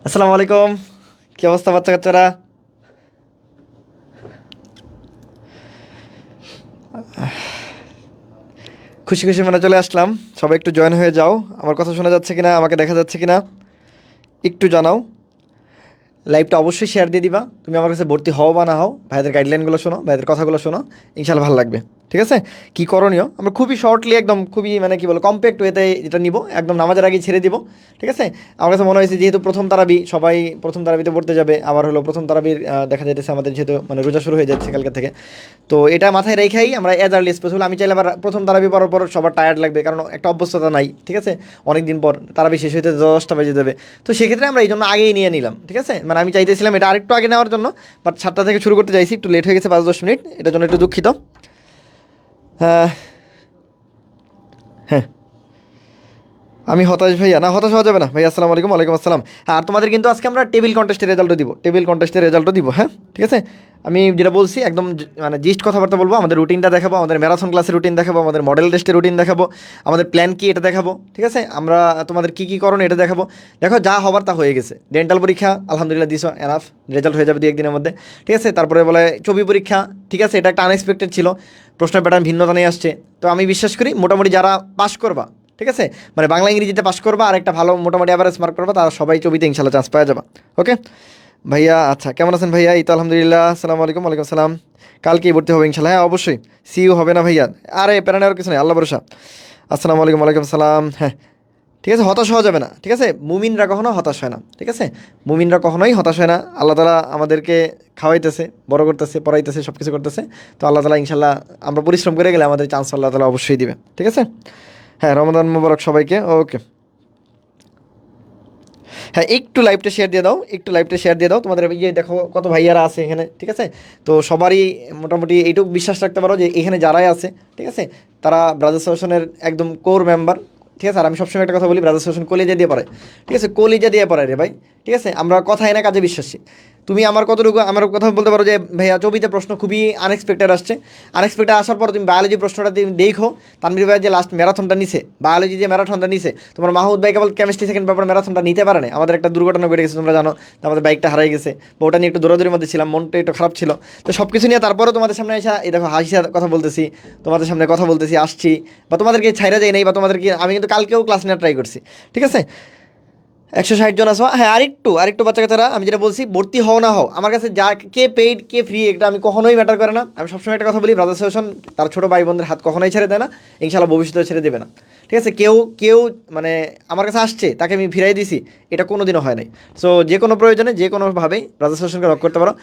আসসালামু আলাইকুম। কি অবস্থা বাচ্চা কাচ্চারা? খুশি খুশি মনে চলে আসলাম। সবাই একটু জয়েন হয়ে যাও। আমার কথা শোনা যাচ্ছে কিনা, আমাকে দেখা যাচ্ছে কিনা একটু জানাও। লাইভটা অবশ্যই শেয়ার দিয়ে দিবা। তুমি আমার কাছে ভর্তি হও বা না হও, ভাইদের গাইডলাইনগুলো শোনো, ভাইদের কথাগুলো শোনো, ইনশাল্লাহ ভালো লাগবে। ঠিক আছে? কি করণীয় আমরা খুবই শর্টলি, একদম খুবই মানে কি বলো, কম্প্যাক্ট ওয়েতে এটা নিব, একদম নামাজের আগে ছেড়ে দিব। ঠিক আছে? আমার কাছে মনে হয়েছে যেহেতু প্রথম তারাবি, সবাই প্রথম তারাবিতে পড়তে যাবে, আবার হলো প্রথম তারাবির দেখা যাইতেছে আমাদের যেহেতু মানে রোজা শুরু হয়ে যাচ্ছে কালকে থেকে। তো এটা মাথায় রেখেই আমরা অ্যাজ আর্লি এস পসিবল, আমি চাইলে আবার প্রথম তারাবি পড়ার পর সবার টায়ার্ড লাগবে, কারণ একটা অভ্যস্ততা নাই। ঠিক আছে? অনেক দিন পর তারাবি শেষ হইতে 10টা বেজে যাবে। তো সেক্ষেত্রে আমরা এই জন্য আগেই নিয়ে নিলাম। ঠিক আছে? মানে আমি চাইতেছিলাম এটা আরেকটু আগে নেওয়ার জন্য, বাট 7টা থেকে শুরু করতে চাইছি, একটু লেট হয়ে গেছে 5-10 মিনিট, এটার জন্য একটু দুঃখিত। হ্যাঁ, হ্যাঁ। আমি হতাশ ভাইয়া, না হতাশ হওয়া যাবে না ভাই। আসসালামু আলাইকুম। ওয়ালাইকুম আসসালাম। আর তোমাদের কিন্তু আজকে আমরা টেবিল কন্টেস্টের রেজাল্টও দিব, টেবিল কন্টেস্টের রেজাল্টও দিব। হ্যাঁ, ঠিক আছে? আমি যেটা বলছি একদম মানে জিস্ট কথাবার্তা বলবো, আমাদের রুটিনটা দেখাবো, আমাদের ম্যারাথন ক্লাসের রুটিন দেখাবো, আমাদের মডেল টেস্টের রুটিন দেখাবো, আমাদের প্ল্যান কি এটা দেখাবো। ঠিক আছে? আমরা তোমাদের কী কী করণ এটা দেখাবো। দেখো, যা হবার তা হয়ে গেছে। ডেন্টাল পরীক্ষা আলহামদুলিল্লাহ দিছো, এনাফ, রেজাল্ট হয়ে যাবে 2-1 দিনের মধ্যে। ঠিক আছে? তারপরে বলে ছবি পরীক্ষা। ঠিক আছে? এটা একটা আনএক্সপেক্টেড ছিল, প্রশ্ন প্যাটার্ন ভিন্নতা নিয়ে আসছে। তো আমি বিশ্বাস করি মোটামুটি যারা পাস করবা, ঠিক আছে, মানে বাংলা ইংরেজিতে পাস করবা আর একটা ভালো মোটামুটি অ্যাভারেজ মার্ক করবা, তারা সবাই ছবিতে ইনশাল্লাহ চান্স পাওয়া যাবে। ওকে ভাইয়া? আচ্ছা, কেমন আছেন ভাইয়া? এই তো আলহামদুলিল্লাহ। আসসালামু আলাইকুম। ওয়ালাইকুম আসসালাম। কালকেই ভর্তি হবে ইনশাল্লাহ। হ্যাঁ অবশ্যই। সিইউ হবে না ভাইয়া? আরে প্যারা নেওয়ার কিছু নেই, আল্লাহ ভরসা। আসসালামু আলাইকুম। ওয়ালাইকুম আসসালাম। হ্যাঁ, ঠিক আছে, হতাশ হওয়া যাবে না। ঠিক আছে? মুমিনরা কখনো হতাশ হয় না। ঠিক আছে? মুমিনরা কখনোই হতাশ হয় না। আল্লাহ তালা আমাদেরকে খাওয়াইতেছে, বড় করতেছে, পড়াইতেছে, সব কিছু করতেছে। তো আল্লাহ তালা ইনশাল্লাহ আমরা পরিশ্রম করে গেলে আমাদের চান্স আল্লাহ তালা অবশ্যই দিবে। ঠিক আছে? হ্যাঁ, রমাদান মোবারক সবাইকে। ওকে। হ্যাঁ, একটু লাইভটা শেয়ার দিয়ে দাও, একটু লাইভটা শেয়ার দিয়ে দাও। তোমাদের ইয়ে দেখো কত ভাইয়ারা আছে এখানে। ঠিক আছে? তো সবারই মোটামুটি এইটুকু বিশ্বাস রাখতে পারো যে এখানে যারাই আছে, ঠিক আছে, তারা ব্রাদার্স অ্যাসোসিয়েশনের একদম কোর মেম্বার। ঠিক আছে? আর আমি সবসময় একটা কথা বলি, ব্রাদার্স অ্যাসোসিয়েশন কলিজা দিয়ে পড়ে। ঠিক আছে? কলিজা দিয়ে পড়ে রে ভাই। ঠিক আছে, আমরা কথায় না কাজে বিশ্বাসী। তুমি আমার কতটুকু আমার কথা বলতে পারো যে ভাইয়া চবিতে প্রশ্ন খুবই আনএক্সপেক্টেড আসছে, আনএক্সপেক্টেড আসার পর তুমি বায়োলজি প্রশ্নটা তুমি দেখো, তানভীর ভাই যে লাস্ট ম্যারাথনটা নিছে, বায়োলজি যে ম্যারাথনটা নিছে, তোমার মাহমুদ ভাই কেবল কেমিস্ট্রি সেকেন্ড পেপার ম্যারাথনটা নিতে পারে না, আমাদের একটা দুর্ঘটনা ঘটে গেছে তোমরা জানো, তো আমাদের বাইকটা হারিয়ে গেছে, বা ওটা নিয়ে একটু দৌড়াদৌড়ির মধ্যে ছিলাম, মনটা একটু খারাপ ছিল, তো সব কিছু নিয়ে তারপরেও তোমাদের সামনে এসে এই দেখো হাসির কথা বলতেছি, তোমাদের সামনে কথা বলতেছি, আসছি, বা তোমাদেরকে ছাইরা যাই নাই, বা তোমাদেরকে আমি কিন্তু কালকেও ক্লাস নেওয়ার ট্রাই করছি, ঠিক আছে। 160 জন আসো, হ্যাঁ আরেকটু বাচ্চা কাচ্চারা, আমি যেটা বলছি ভর্তি হও না হও, আমার কাছে যা কে পেইড কে ফ্রি এটা আমি কখনোই ম্যাটার করে না। আমি সবসময় একটা কথা বলি, ব্রাদার অ্যাসোসিয়েশন তার ছোটো ভাই বোনদের হাত কখনোই ছেড়ে দেয় না, ইনশাল্লাহ ভবিষ্যতে ছেড়ে দেবে না, ঠিক আছে। কেউ মানে আমার কাছে আসছে তাকে আমি ফিরাই দিছি, এটা কোনো দিনও হয় নাই। সো যে কোনো প্রয়োজনে যে কোনোভাবেই ব্রাদার অ্যাসোসিয়েশনকে রক করতে পারো।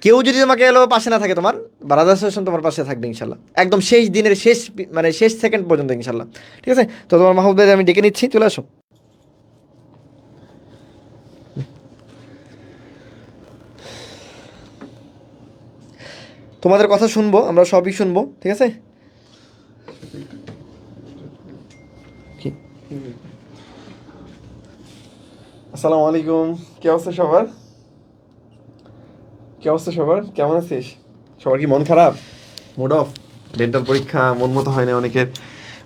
কেউ যদি তোমাকে এলো পাশে না থাকে, তোমার ব্রাদার অ্যাসোসিয়েশন তোমার পাশে থাকবে ইনশাল্লাহ, একদম শেষ দিনের মানে শেষ সেকেন্ড পর্যন্ত ইনশাল্লাহ, ঠিক আছে। তো তোমার মাহমুদ ভাই আমি ডেকে নিচ্ছি, চলে আসো। তোমাদের কথা শুনবো, আমরা সবই শুনবো, ঠিক আছে। আসসালামু আলাইকুম, কি অবস্থা সবার? কেমন আছিস? সবার কি মন খারাপ, মুড অফ? ডেন্টাল পরীক্ষা মন মতো হয় না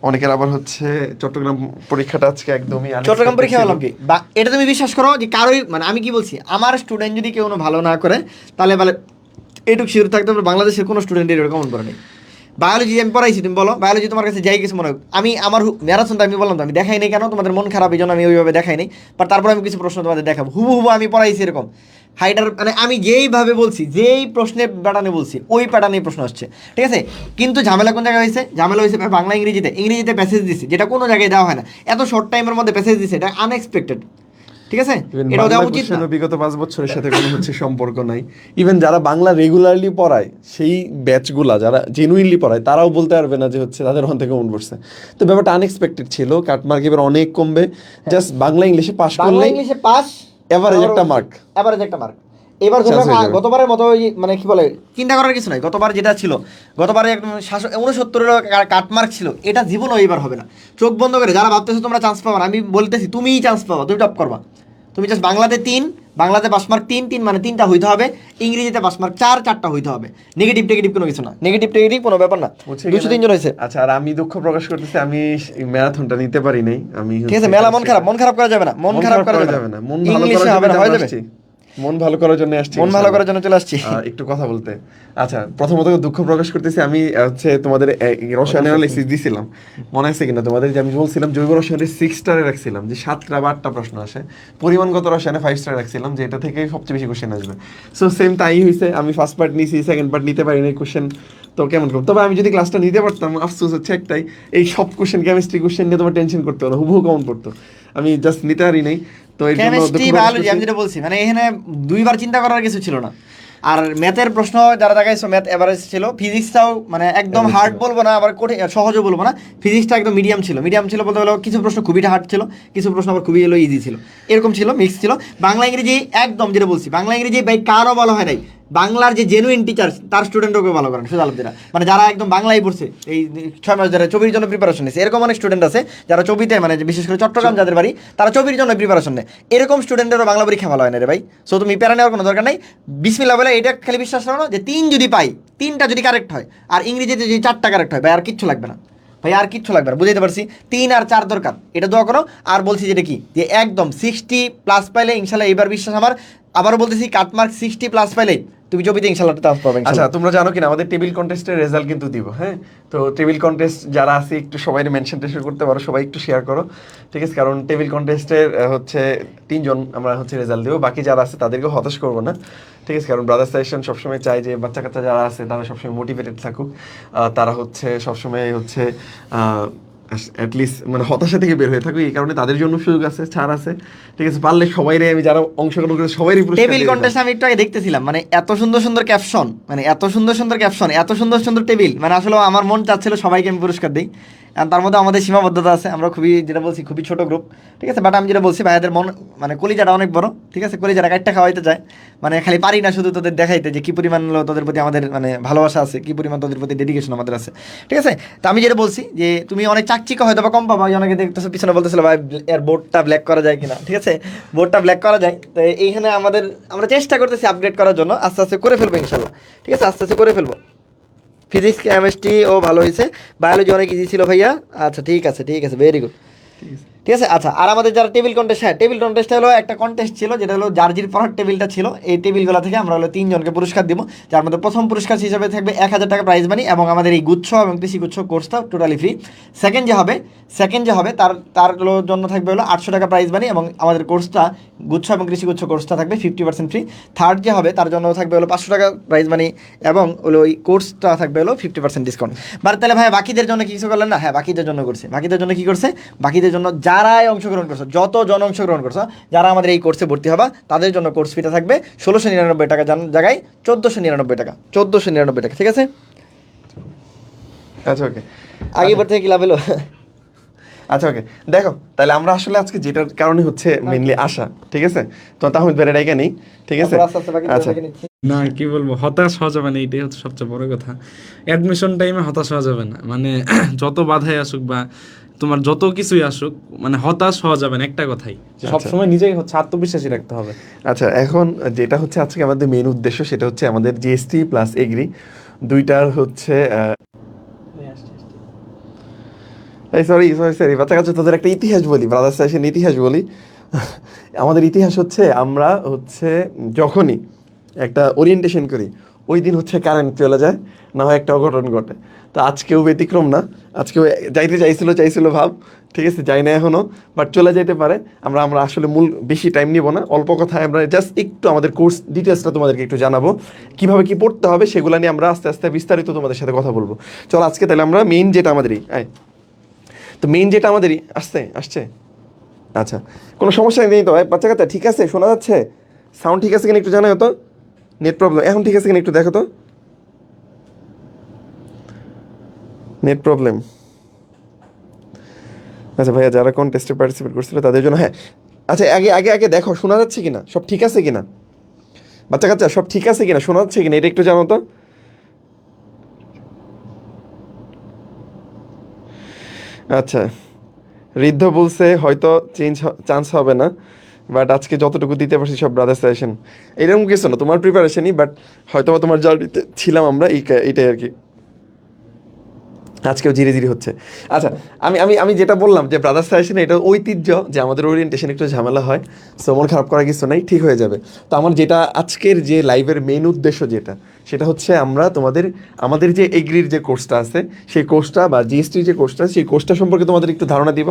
অনেকের আবার হচ্ছে চট্টগ্রাম পরীক্ষাটা আজকে একদমই চট্টগ্রাম unexpected পরীক্ষা ছিল। হলাম কি বা এটা তুমি বিশ্বাস করো যে কারোই মানে আমি কি বলছি, আমার স্টুডেন্ট যদি কেউ ভালো না করে তাহলে বলে এইটুকু শিওর থাকতে হবে বাংলাদেশের কোনো স্টুডেন্টের এরকম করে নেই। বায়োলজি আমি পড়াইছি, তুমি বলো বায়োলজি তোমার কাছে যাই কিছু মনে হয়, আমি আমার ম্যারাথনটা আমি বললাম তো আমি দেখাই নাই কেন, তোমাদের মন খারাপ এই জন্য আমি ওইভাবে দেখাই নাই, বাট তারপর আমি কিছু প্রশ্ন তোমাদের দেখাবো, হুবহু আমি পড়াইছি এরকম হাইটার, মানে আমি যেইভাবে বলছি যেই প্রশ্নের প্যাটার্নে বলছি ওই প্যাটার্নেই প্রশ্ন আসছে, ঠিক আছে। কিন্তু ঝামেলা কোন জায়গায় হয়েছে, ঝামেলা হয়েছে বাংলা ইংরেজিতে প্যাসেজ দিছি, যেটা কোনো জায়গায় দেওয়া হয় না, এত শর্ট টাইমের মধ্যে প্যাসেজ দিছে, এটা আনএক্সপেক্টেড, ঠিক আছে, Even এটাও দেওয়া বাংলা উচিত না। কোশ্চেনও বিগত 5 বছরের সাথে কোনো হচ্ছে সম্পর্ক নাই। ইভেন যারা বাংলা রেগুলারলি পড়ায় সেই ব্যাচগুলা যারা জেনুইনলি পড়ায় তারাও বলতে পারবে না যে হচ্ছে তাদের ওখান থেকে মন পড়ছে। তো ব্যাপারটা আনএক্সপেক্টেড ছিল, কাটমার্ক এবার অনেক কমবে, জাস্ট বাংলা ইংলিশে পাস বাংলা করলেই ইংলিশে পাস, এভারেজ একটা মার্ক, এভারেজ একটা মার্ক। এবার ধরে Chance হয়ে যাবে। গতবারের মতো ওই মানে কি বলে চিন্তা করার কিছু নাই, গতবার যেটা ছিল, গতবারে একদম 69 কাটমার্ক ছিল, এটা জীবনও এইবার হবে না। চোখ বন্ধ করে যারা ভাবতেছো তোমরা চান্স পাবা না, আমি বলতেছি তুমিই চান্স পাবা, তুমি টপ করবা। তুমি জাস্ট বাংলাতে 3, বাংলাতে পাসমার্ক 3 মানে 3টা হইতে হবে, ইংরেজিতে পাসমার্ক 4টা হইতে হবে, নেগেটিভ কোনো কিছু না, নেগেটিভ কোনো ব্যাপার না। বুঝছে 203 জন হয়েছে, আচ্ছা, আর আমি দুঃখ প্রকাশ করতেছি আমি ম্যারাথনটা নিতে পারি নাই। আমি ঠিক আছে। মেলা মন খারাপ করা যাবে না, মন খারাপ করা যাবে না, মন ভালো ইংলিশে করার হবে না, জন্য হয়ে যাবে, আসছি, মন ভালো করার জন্য আসছি, মন ভালো করার জন্য চলে আসছি। একটু কথা বলতে। আচ্ছা, প্রথমত দুঃখ প্রকাশ করতেছি, আমি হচ্ছে তোমাদের রসায়ন অ্যানালাইসিস দিছিলাম, মনে আছে কিনা তোমাদের, যে আমি বলছিলাম জৈব রসায়নের 6 স্টারে রাখছিলাম, যে 7টা বা 8টা প্রশ্ন আসে, পরিমাণগত রসায়নে 5 স্টার রাখছিলাম, যে এটা থেকে সবচেয়ে বেশি কোশ্চেন আসবে। সো সেম তাই হয়েছে, আমি ফার্স্ট পার্ট নিয়েছি, সেকেন্ড পার্ট নিতে পারিনি, কোশ্চেন তো কেমন করব। তবে আমি যদি ক্লাসটা নিতে পারতাম, আফসোস হচ্ছে একটাই, এই সব কোশ্চেন কেমিস্ট্রি কোশ্চেন নিয়ে তোমার টেনশন করতে হলো, হুবহু কমন পড়তো, আমি জাস্ট নিতে পারি নাই। তো এর জন্য কেমিস্ট্রি দুঃখ প্রকাশ বায়োলজি আমি করছি। যেটা বলছি, মানে এখানে দুইবার চিন্তা করার কিছু ছিল না। আর ম্যাথের প্রশ্ন যারা দেখাইছো ম্যাথ এভারেজ ছিল, ফিজিক্সটাও মানে একদম Average হার্ড ছিল। বলবো না, আবার কঠিন সহজও বলবো না, ফিজিক্সটা একদম মিডিয়াম ছিল বলতে গেলে, কিছু প্রশ্ন খুবই হার্ড ছিল, কিছু প্রশ্ন আবার খুবই ইজি ছিল, এরকম ছিল, মিক্স ছিল। বাংলা ইংরেজি একদম যেটা বলছি, বাংলা ইংরেজি ভাই কারও ভালো হয় নাই, বাংলার যে জেনুইন টিচার তার স্টুডেন্টকে ভালো করেন শুধু আলমদিরা, মানে যারা একদম বাংলায় পড়ছে এই 6 মাস ধরে ছবির জন্য প্রিপারেশন নিচ্ছে, এরকম অনেক স্টুডেন্ট আছে যারা ছবিতে মানে বিশেষ করে চট্টগ্রাম যাদের বাড়ি তারা ছবির জন্য প্রিপারেশন নেয়, এরকম স্টুডেন্টেরও বাংলা পরীক্ষা ভালো হয় না রে ভাই। সো তুমি প্যারা নেওয়ার কোনো দরকার নেই, বিসমিল্লাহ বলে এটা খালি বিশ্বাস করো যে 3 যদি পাই, 3টা যদি কারেক্ট হয়, আর ইংরেজিতে যদি 4টা কারেক্ট হয় ভাই আর কিচ্ছু লাগবে না, ভাই আর কিচ্ছু লাগবে না, বুঝাইতে পারছি। 3 আর 4 দরকার, এটা দোয়া করো। আর বলছি যেটা কি যে একদম 60+ পাইলে ইনশাল্লাহ এবার বিশ্বাস আমার, আবারও বলতেছি কাটমার্ক 60+ পাইলে তুমি জবিতে ইনশাল্লাহ চান্স পাবে। আচ্ছা, তোমরা জানো কিনা আমাদের টেবিল কন্টেস্টের রেজাল্ট কিন্তু দিব, হ্যাঁ? তো টেবিল কন্টেস্ট যারা আছে একটু সবাই মেনশন টেনশন করতে পারো, সবাই একটু শেয়ার করো, ঠিক আছে? কারণ টেবিল কন্টেস্টের হচ্ছে 3 জন আমরা হচ্ছে রেজাল্ট দেবো, বাকি যারা আছে তাদেরকেও হতাশ করবো না, ঠিক আছে? কারণ ব্রাদার সাজেশন সবসময় চাই যে বাচ্চা কাচ্চা যারা আছে তারা সবসময় মোটিভেটেড থাকুক, তারা হচ্ছে সবসময় হচ্ছে অ্যাটলিস্ট মানে হতাশা থেকে বের হয়ে থাকুক, এই কারণে তাদের জন্য সুযোগ আছে, ছাড় আছে, ঠিক আছে? পারলে সবাই আমি যারা অংশগ্রহণ করে সবাইরই টেবিল কন্টেস্ট আমি একটু আগে দেখতেছিলাম, মানে এত সুন্দর ক্যাপশন, মানে এত সুন্দর ক্যাপশন, এত সুন্দর টেবিল, মানে আসলে আমার মন চাচ্ছিল সবাইকে আমি পুরস্কার দিই, And তার মধ্যে আমাদের সীমাবদ্ধতা আছে, আমরা খুবই যেটা বলছি খুবই ছোট গ্রুপ, ঠিক আছে। বাট আমি যেটা বলছি ভাইয়াদের মন মানে কলিজাটা অনেক বড়, ঠিক আছে। কলিজাটা কাটটা খাওয়াইতে যায়, মানে খালি পারি না শুধু তোদের দেখাইতে যে কী পরিমাণ হলো তোদের প্রতি আমাদের মানে ভালোবাসা আছে, কী পরিমাণ তোদের প্রতি ডেডিকেশন আমাদের আছে, ঠিক আছে। তো আমি যেটা বলছি যে তুমি অনেক চাকচিকা হয়তো বা কম পাবা, অনেকে দেখতেছো পিছনে বলতেছিল ভাই এর বোর্ডটা ব্ল্যাক করা যায় কিনা, ঠিক আছে। বোর্ডটা ব্ল্যাক করা যায়, তো এইখানে আমরা চেষ্টা করতেছি আপগ্রেড করার জন্য, আস্তে আস্তে করে ফেলবো ইনশাল্লাহ, ঠিক আছে, আস্তে আস্তে করে ফেলবো। ফিজিক্স কেমিস্ট্রি ও ভালো হয়েছে, বায়োলজি অনেক ইজি ছিল ভাইয়া। আচ্ছা ঠিক আছে, ঠিক আছে, ভেরি গুড, ঠিক আছে। আচ্ছা, আর আমাদের যারা টেবিল কন্টেস্ট, হ্যাঁ টেবিল কন্টেস্ট হলো একটা কন্টেস্ট ছিল যেটা হলো জার্জির পড়ার টেবিলটা ছিল, এই টেবিলগুলো থেকে আমরা হলো 3 জনকে পুরস্কার দিব, যার মধ্যে প্রথম পুরস্কার হিসাবে থাকবে 1000 টাকা প্রাইজ মানি এবং আমাদের এই গুচ্ছ এবং কৃষি গুচ্ছ কোর্সটা টোটালি ফ্রি। সেকেন্ড যে হবে তার জন্য থাকবে হলো 800 টাকা প্রাইজ মানি এবং আমাদের কোর্সটা গুচ্ছ এবং কৃষি গুচ্ছ কোর্সটা থাকবে 50% ফ্রি। থার্ড যে হবে তার জন্য থাকবে হলো 500 টাকা প্রাইজ মানি এবং হলো ওই কোর্সটা থাকবে হলো 50% ডিসকাউন্ট। তাহলে ভাই বাকিদের জন্য কিছু করলেন না? হ্যাঁ বাকিদের জন্য করছে। বাকিদের জন্য কি করছে? বাকিদের জন্য যারাই অংশগ্রহণ করছো, যতজন অংশগ্রহণ করছো, যারা আমাদের এই কোর্সে ভর্তি হবা তাদের জন্য কোর্স ফিটা থাকবে 1699 টাকা জায়গায় 1499 টাকা, 1499 টাকা, ঠিক আছে। আচ্ছা ওকে, আগে ভর্তি থেকে কি লাভ হলো? আচ্ছা ওকে, দেখো তাহলে আমরা আসলে আজকে যেটার কারণে হচ্ছে মেইনলি আসা, ঠিক আছে। তো তাহমিদ ভাইয়ের ডাইকা নেই, ঠিক আছে। আস্তে আস্তে বাকিদের আচ্ছা দেখে নিচ্ছি। না কি বলবো, হতাশ হওয়া যাবে না, এটাই হচ্ছে সবচেয়ে বড় কথা। অ্যাডমিশন টাইমে হতাশ হওয়া যাবে না, মানে যত বাধাই আসুক বা তোমার যত কিছুই আসুক, মানে হতাশ হওয়া যাবে না, একটা কথাই সবসময় নিজেই হচ্ছে আত্মবিশ্বাসী রাখতে হবে। আচ্ছা, এখন যেটা হচ্ছে আজকে আমাদের মেইন উদ্দেশ্য সেটা হচ্ছে আমাদের জিএসটি প্লাস এগ্রি দুইটার হচ্ছে সরি বাচ্চা কাছে তোদের একটা ইতিহাস বলি, ব্রাদার্স সেশন ইতিহাস বলি। আমাদের ইতিহাস হচ্ছে আমরা হচ্ছে যখনই একটা ওরিয়েন্টেশন করি ওই দিন হচ্ছে কারেন্ট চলে যায়, না হয় একটা অঘটন ঘটে। তো আজকেও ব্যতিক্রম না, আজকেও যাইতে চাইছিল ভাব, ঠিক আছে, যাই না এখনও, বাট চলে যাইতে পারে। আমরা আসলে মূল বেশি টাইম নিব না, অল্প কথায় আমরা জাস্ট একটু আমাদের কোর্স ডিটেলসটা তোমাদেরকে একটু জানাবো, কীভাবে কী পড়তে হবে সেগুলো নিয়ে আমরা আস্তে আস্তে বিস্তারিত তোমাদের সাথে কথা বলবো। চলো আজকে তাহলে আমরা মেইন যেটা আমাদেরই তো মেইন যেটা আমাদেরই আসছে। আচ্ছা, কোনো সমস্যা নেই তো ভাই বাচ্চা কাচ্চা? ঠিক আছে, শোনা যাচ্ছে? সাউন্ড ঠিক আছে কিনা একটু জানাও তো। নেট প্রবলেম এখন ঠিক আছে কিনা একটু দেখো তো। Net problem. আচ্ছা ভাইয়া, যারা কন্টেস্টে পার্টিসিপেট করছিল তাদের জন্য, হ্যাঁ আচ্ছা আগে দেখো শোনা যাচ্ছে কিনা, সব ঠিক আছে কিনা বাচ্চা কাচ্চা, সব ঠিক আছে কিনা, শোনা যাচ্ছে কিনা এটা একটু জানো তো। আচ্ছা, ঋদ্ধ বলছে হয়তো চান্স হবে না, বাট আজকে যতটুকু দিতে পারছি সব ব্রাদার্স সেশন, এরকম কিছু না, তোমার প্রিপারেশনই, বাট হয়তো বা তোমার জার্নিতে ছিলাম আমরা, এইটাই আর কি। আজকেও ধীরে ধীরে হচ্ছে। আচ্ছা, আমি যেটা বললাম যে ব্রাদার্স সাজেশনে এটা ঐতিহ্য যে আমাদের ওরিয়েন্টেশন একটু ঝামেলা হয়, সো মন খারাপ করার কিছু নাই, ঠিক হয়ে যাবে। তো আমার যেটা আজকের যে লাইভের মেইন উদ্দেশ্য সেটা হচ্ছে আমরা আমাদের যে এগ্রির যে কোর্সটা আছে সেই কোর্সটা বা জিএসটি যে কোর্সটা সেই কোর্সটা সম্পর্কে তোমাদের একটু ধারণা দিব।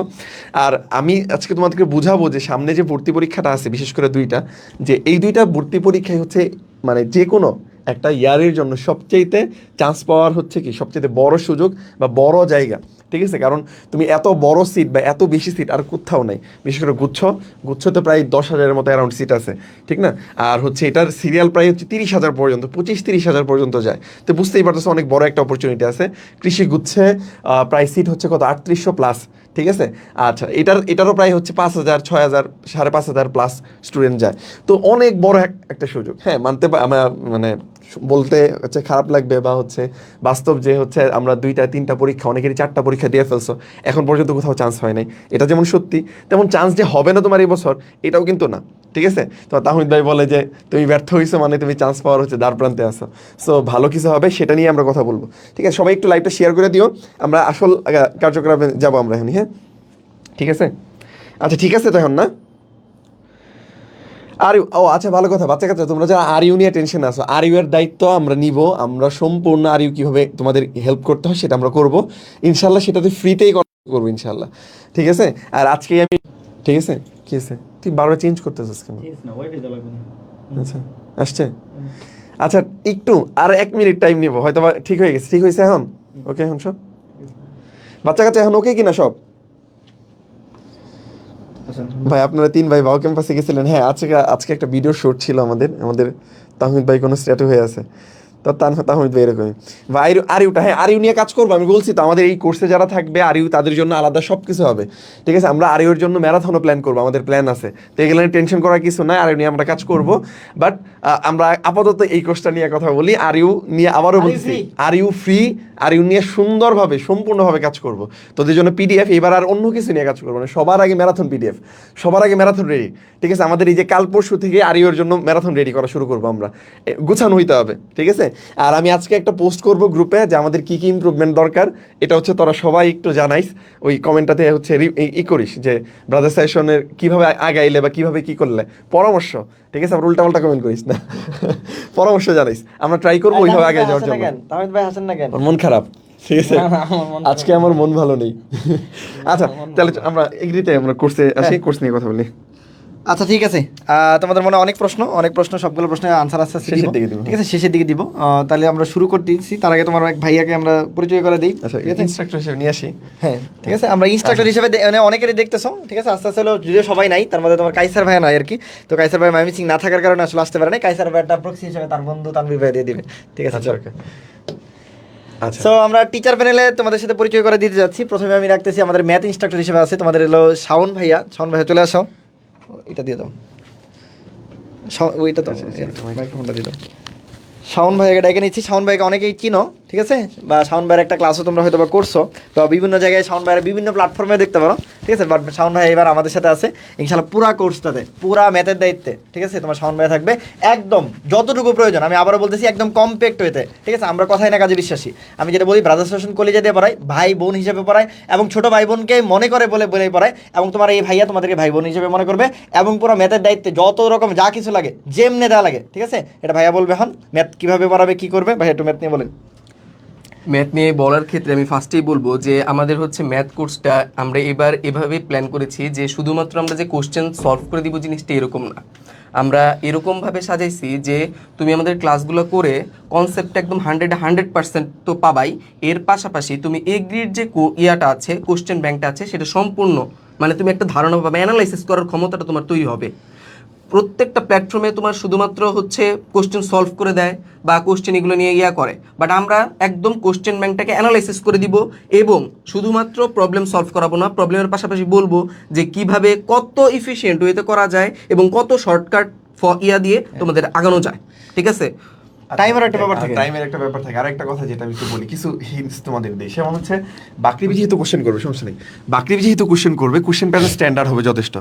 আর আমি আজকে তোমাদেরকে বুঝাবো যে সামনে যে ভর্তি পরীক্ষাটা আছে, বিশেষ করে দুইটা, যে এই দুইটা ভর্তি পরীক্ষায় হচ্ছে মানে যে কোনো একটা ইয়ারের জন্য সবচেয়ে চান্স পাওয়ার হচ্ছে কি সবচেয়ে বড় সুযোগ বা বড় জায়গা, ঠিক আছে। কারণ তুমি এত বড় সিট বা এত বেশি সিট আর কোথাও নাই, বিশেষ করে গুচ্ছতে প্রায় 10,000-এর মতো অ্যারাউন্ড সিট আছে, ঠিক না। আর হচ্ছে এটার সিরিয়াল প্রায় হচ্ছে 30,000 পর্যন্ত, 25-30,000 পর্যন্ত যায়। তো বুঝতেই পারতেছো অনেক বড় একটা অপরচুনিটি আছে। কৃষি গুচ্ছে প্রায় সিট হচ্ছে কত 3800 প্লাস, ঠিক আছে। আচ্ছা, এটারও প্রায় হচ্ছে 5,000, 6,000, 5,500 প্লাস স্টুডেন্ট যায়। তো অনেক বড় একটা সুযোগ, হ্যাঁ মানে বলতে হচ্ছে খারাপ লাগবে বা হচ্ছে বাস্তব যে হচ্ছে আমরা 2-3টা পরীক্ষা, অনেকেরই 4টা পরীক্ষা দিয়ে ফেলছো, এখন পর্যন্ত কোথাও চান্স হয় নাই। এটা যেমন সত্যি, তেমন চান্স যে হবে না তোমার এই বছর এটাও কিন্তু না, ঠিক আছে। তো তাহমিদ ভাই বলে যে তুমি ব্যর্থ হয়েছো মানে তুমি চান্স পাওয়ার হচ্ছে দ্বার প্রান্তে আসো, সো ভালো কিছু হবে সেটা নিয়ে আমরা কথা বলবো, ঠিক আছে। সবাই একটু লাইভটা শেয়ার করে দিও, আমরা আসল কার্যক্রমে যাবো আমরা এখন, হ্যাঁ ঠিক আছে। আচ্ছা ঠিক আছে, তো এখন না আচ্ছা ভালো কথা বাচ্চা কাচ্চা, তোমরা যারা আর ইউ নিয়ে টেনশন আসো, আর ইউ এর দায়িত্ব আমরা নিব, আমরা সম্পূর্ণ আর ইউ কীভাবে তোমাদের হেল্প করতে হয় সেটা আমরা করবো ইনশাল্লাহ, সেটাতে ফ্রিতেই করবো ইনশাল্লাহ, ঠিক আছে। আর আজকে আমি ঠিক আছে, কি আছে তুই বারবার চেঞ্জ করতেছিস কেন? আচ্ছা আসছে, আচ্ছা একটু আর 1 মিনিট টাইম নিবো, হয়তো ঠিক হয়ে গেছে, ঠিক হয়েছে এখন, ওকে এখন সব বাচ্চা কাচ্চা এখন ওকে কিনা সব? ভাই আপনারা 3 ভাই বাউ ক্যাম্পাসে গেছিলেন? হ্যাঁ, আজকে একটা ভিডিও শুট ছিল আমাদের তাহমিদ ভাই কোনো স্ট্যাটু হয়ে আছে, তো তাহমিদ ভাই এরকমই বা আরিউটা, হ্যাঁ আরিউ নিয়ে কাজ করবো, আমি বলছি তো আমাদের এই কোর্সে যারা থাকবে আরিউ তাদের জন্য আলাদা সব কিছু হবে, ঠিক আছে। আমরা আরিউর জন্য ম্যারাথনও প্ল্যান করবো, আমাদের প্ল্যান আছে, তো এগুলো নিয়ে টেনশন করার কিছু নাই, আরিউ নিয়ে আমরা কাজ করবো। বাট আমরা আপাতত এই কোর্সটা নিয়ে কথা বলি, আরিউ নিয়ে আবারও বলছি আরিউ ফ্রি, আরিউ নিয়ে সুন্দরভাবে সম্পূর্ণভাবে কাজ করবো। তোদের জন্য পিডিএফ, এবার আর অন্য কিছু নিয়ে কাজ করবো না, সবার আগে ম্যারাথন পিডিএফ, সবার আগে ম্যারাথন রেডি, ঠিক আছে। আমাদের এই যে কাল পরশু থেকে আরিউর জন্য ম্যারাথন রেডি করা শুরু করবো আমরা, গুছানো হইতে হবে, ঠিক আছে। আর আমি আজকে একটা পোস্ট করব গ্রুপে যে আমাদের কি কি ইমপ্রুভমেন্ট দরকার, এটা হচ্ছে তোরা সবাই একটু জানাইস, ওই কমেন্টটাতে হচ্ছে করিস যে ব্রাদার সেশনের কিভাবে আগাইলে বা কিভাবে কি করলে পরামর্শ, ঠিক আছে। আমরা উল্টাপাল্টা কমেন্ট করিস না, পরামর্শ জানাইস, আমরা ট্রাই করবো ওইভাবে আগে যাওয়ার জন্য। তাহমিদ ভাই হাসেন না কেন? আমার মন খারাপ, ঠিক আছে, আজকে আমার মন ভালো নেই। আচ্ছা তাহলে আমরা এগ্রিতে আমরা কোর্সে আসি, কোর্স নিয়ে কথা বলি। আচ্ছা ঠিক আছে, তোমাদের মনে অনেক প্রশ্ন, সবগুলো প্রশ্নের আনসার আস্তে আস্তে শেষের দিকে দিব, ঠিক আছে, শেষের দিকে দিব। তাহলে আমরা শুরু করতেছি, তার আগে তোমার এক ভাইয়াকে আমরা পরিচয় করে দিই, আচ্ছা ঠিক আছে। ইনস্ট্রাক্টর হিসেবে নিয়ে আসি, হ্যাঁ ঠিক আছে, আমরা ইনস্ট্রাক্টর হিসেবে মানে অনেকেরই দেখতেছো, ঠিক আছে। আস্তে আস্তে হলো, যদিও সবাই নাই, তার মধ্যে তোমার কাইসার ভাই নাই আর কি, তো কাইসার ভাই মাইমিসিং না থাকার কারণে আসলে আসতে পারে না। কাইসার ভাইটা প্রক্সি হিসেবে তার বন্ধু তানভীর ভাই দিয়ে দিবে, ঠিক আছে। আচ্ছা ওকে। আচ্ছা সো আমরা টিচার প্যানেলে তোমাদের সাথে পরিচয় করে দিতে যাচ্ছি। প্রথমে আমি রাখতেছি আমাদের ম্যাথ ইনস্ট্রাক্টর হিসেবে আছে তোমাদের হলো শাওন ভাইয়া। শাওন ভাইয়া চলে আসো, এটা দিয়ে দাও, ওইটা তো মাইক্রোফোনটা দিয়ে দাও। শাওন ভাইকে ডেকে নিচ্ছি। শাওন ভাইকে অনেকেই চিনো, ঠিক আছে, বা শাওন ভাইয়ের একটা ক্লাসও তোমরা হয়তো বা করছো, বা বিভিন্ন জায়গায় শাওন ভাইয়ের বিভিন্ন প্ল্যাটফর্মে দেখতে পারো, ঠিক আছে। বাট শাওন ভাই এবার আমাদের সাথে আছে ইনশাল্লাহ পুরা কোর্সটাতে, পুরা ম্যাথের দায়িত্বে, ঠিক আছে। তোমার শাওন ভাই থাকবে একদম যতটুকু প্রয়োজন, আমি আবারও বলতেছি একদম কমপ্যাক্ট হইতে, ঠিক আছে। আমরা কথাই না কাজে বিশ্বাসী। আমি যেটা বলি, ব্রাদার সেশন কলেজে দিয়ে পড়াই, ভাই বোন হিসেবে পড়াই, এবং ছোট ভাই বোনকে মনে করে বলে পড়াই, এবং তোমার এই ভাইয়া তোমাদেরকে ভাই বোন হিসেবে মনে করবে, এবং পুরো ম্যাথের দায়িত্বে যত রকম যা কিছু লাগে যেমনে দেওয়া লাগে, ঠিক আছে, এটা ভাইয়া বলবে। হন ম্যাথ কীভাবে পড়াবে, কী করবে, ভাই একটু ম্যাথ নিয়ে বলেন। ম্যাথ নিয়ে বলার ক্ষেত্রে আমি ফার্স্টেই বলবো যে আমাদের হচ্ছে ম্যাথ কোর্সটা আমরা এবার এভাবে প্ল্যান করেছি যে শুধুমাত্র আমরা যে কোশ্চেন সলভ করে দিব জিনিসটা এরকম না, আমরা এরকমভাবে সাজাইছি যে তুমি আমাদের ক্লাসগুলো করে কনসেপ্টটা একদম 100% তো পাবাই, এর পাশাপাশি তুমি এগ্রির যে ইয়াটা আছে, কোশ্চেন ব্যাংকটা আছে, সেটা সম্পূর্ণ মানে তুমি একটা ধারণা পাবে, অ্যানালাইসিস করার ক্ষমতাটা তোমার তৈরি হবে। প্রত্যেকটা প্ল্যাটফর্মে তোমার শুধুমাত্র হচ্ছে কোশ্চেন সলভ করে দেয় বা কোশ্চেন এগুলো নিয়ে ইয়া করে, বাট আমরা একদম কোশ্চেন ব্যাংকটাকে অ্যানালাইসিস করে দিব, এবং শুধুমাত্র প্রবলেম সলভ করাবো না, প্রবলেমের পাশাপাশি বলবো যে কিভাবে কত ইফিশিয়েন্ট ওয়েতে করা যায় এবং কত শর্টকাট ইয়া দিয়ে তোমাদের আগানো যায়, ঠিক আছে। টাইমের একটা ব্যাপার থাকে, টাইমের একটা ব্যাপার থাকে। আর একটা কথা যেটা আমি একটু বলি, কিছু হিন্টস তোমাদের দিই, সেমন হচ্ছে বাকৃবি যেহেতু কোশ্চেন করবে, সমস্যা নেই, বাকৃবি যেহেতু কোশ্চেন করবে, কোশ্চেন প্যাটার্ন স্ট্যান্ডার্ড হবে যথেষ্ট।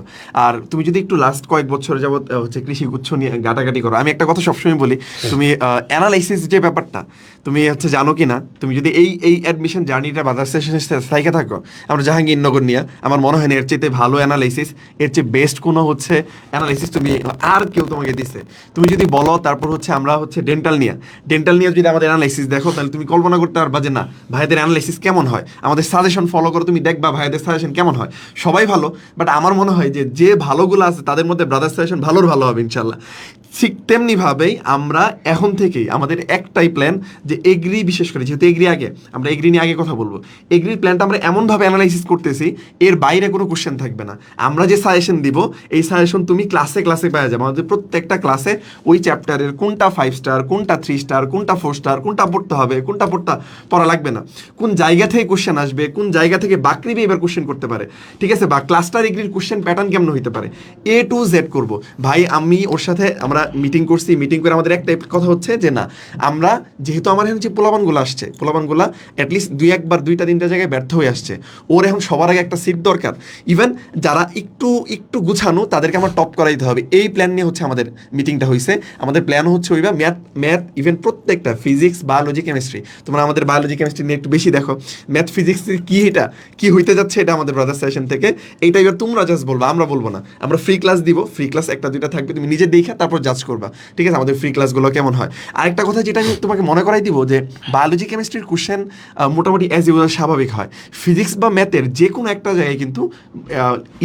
আর তুমি যদি একটু লাস্ট কয়েক বছর যাবত হচ্ছে কৃষি গুচ্ছ নিয়ে ঘাটাঘাটি করো, আমি একটা কথা সবসময় বলি, তুমি অ্যানালাইসিস যে ব্যাপারটা তুমি হচ্ছে জানো কি না, তুমি যদি এই অ্যাডমিশন জার্নিটা বাজার সেশনের সাইকে থাকো, আমরা জাহাঙ্গীরনগর নিয়ে, আমার মনে হয় না এর চেয়ে ভালো অ্যানালাইসিস, এর চেয়ে বেস্ট কোনো হচ্ছে অ্যানালাইসিস তুমি আর কেউ তোমাকে দিচ্ছে। তুমি যদি বলো তারপর হচ্ছে আমরা হচ্ছে ডেন্টাল নিয়ে যদি আমাদের অ্যানালাইসিস দেখো, তাহলে তুমি কল্পনা করতে পারবা যে না ভাইদের অ্যানালাইসিস কেমন হয়, আমাদের সাজেশন ফলো করো, তুমি দেখবা ভাইদের সাজেশন কেমন হয়। সবাই ভালো, বাট আমার মনে হয় যে ভালোগুলো আছে তাদের মধ্যে ব্রাদার সাজেশন ভালো হবে ইনশাল্লাহ। ঠিক তেমনিভাবেই আমরা এখন থেকেই আমাদের একটাই প্ল্যান যে এগ্রি, বিশেষ করে যেহেতু এগ্রি আগে, আমরা এগ্রি নিয়ে আগে কথা বলবো, এগ্রির প্ল্যানটা আমরা এমনভাবে অ্যানালাইসিস করতেছি এর বাইরে কোনো কোশ্চেন থাকবে না। আমরা যে সাজেশন দিব, এই সাজেশন তুমি ক্লাসে পাওয়া যাবে। আমাদের প্রত্যেকটা ক্লাসে ওই চ্যাপ্টারের কোনটা 5 স্টার, কোনটা 3 স্টার, কোনটা 4 স্টার, কোনটা পড়তে হবে, কোনটা পড়া লাগবে না, কোন জায়গা থেকে কোশ্চেন আসবে, কোন জায়গা থেকে বাকৃবি এবার কোশ্চেন করতে পারে, ঠিক আছে, বা ক্লাস্টার এগ্রির কোশ্চেন প্যাটার্ন কেমন হতে পারে, A to Z করবো। ভাই আমি ওর সাথে আমরা মিটিং করছি, মিটিং করে আমাদের একটা কথা হচ্ছে যে না, আমরা যেহেতু আমার এখন যে পোলাপানগুলো আসছে, পোলাপানগুলো অ্যাটলিস্ট 2-3টা জায়গায় ব্যর্থ হয়ে আসছে, ওর এখন সবার আগে একটা সিট দরকার। ইভেন যারা একটু গুছানো তাদেরকে আমার টপ করাইতে হবে, এই প্ল্যান নিয়ে হচ্ছে আমাদের মিটিংটা হয়েছে। আমাদের প্ল্যান হচ্ছে ওইবা ম্যাথ ইভেন প্রত্যেকটা ফিজিক্স, বায়োলজি, কেমিস্ট্রি, তোমরা আমাদের বায়োলজি কেমিস্ট্রি নিয়ে একটু বেশি দেখো, ম্যাথ ফিজিক্স কি হইতে যাচ্ছে এটা আমাদের ব্রাদার সেশন থেকে, এইটা এবার তোমরা জাস্ট বলবা, আমরা বলবো না। আমরা ফ্রি ক্লাস দিব, ফ্রি ক্লাস 1-2টা থাকবে, তুমি নিজে দেখে তারপর জাজ করবা, ঠিক আছে, আমাদের ফ্রি ক্লাসগুলো কেমন হয়। আরেকটা কথা যেটা আমি তোমাকে মনে করাই দিব, যে বায়োলজি কেমিস্ট্রির কোশ্চেন মোটামুটি অ্যাজ ইউজুয়াল স্বাভাবিক হয়। ফিজিক্স বা ম্যাথের যে কোনো একটা জায়গায় কিন্তু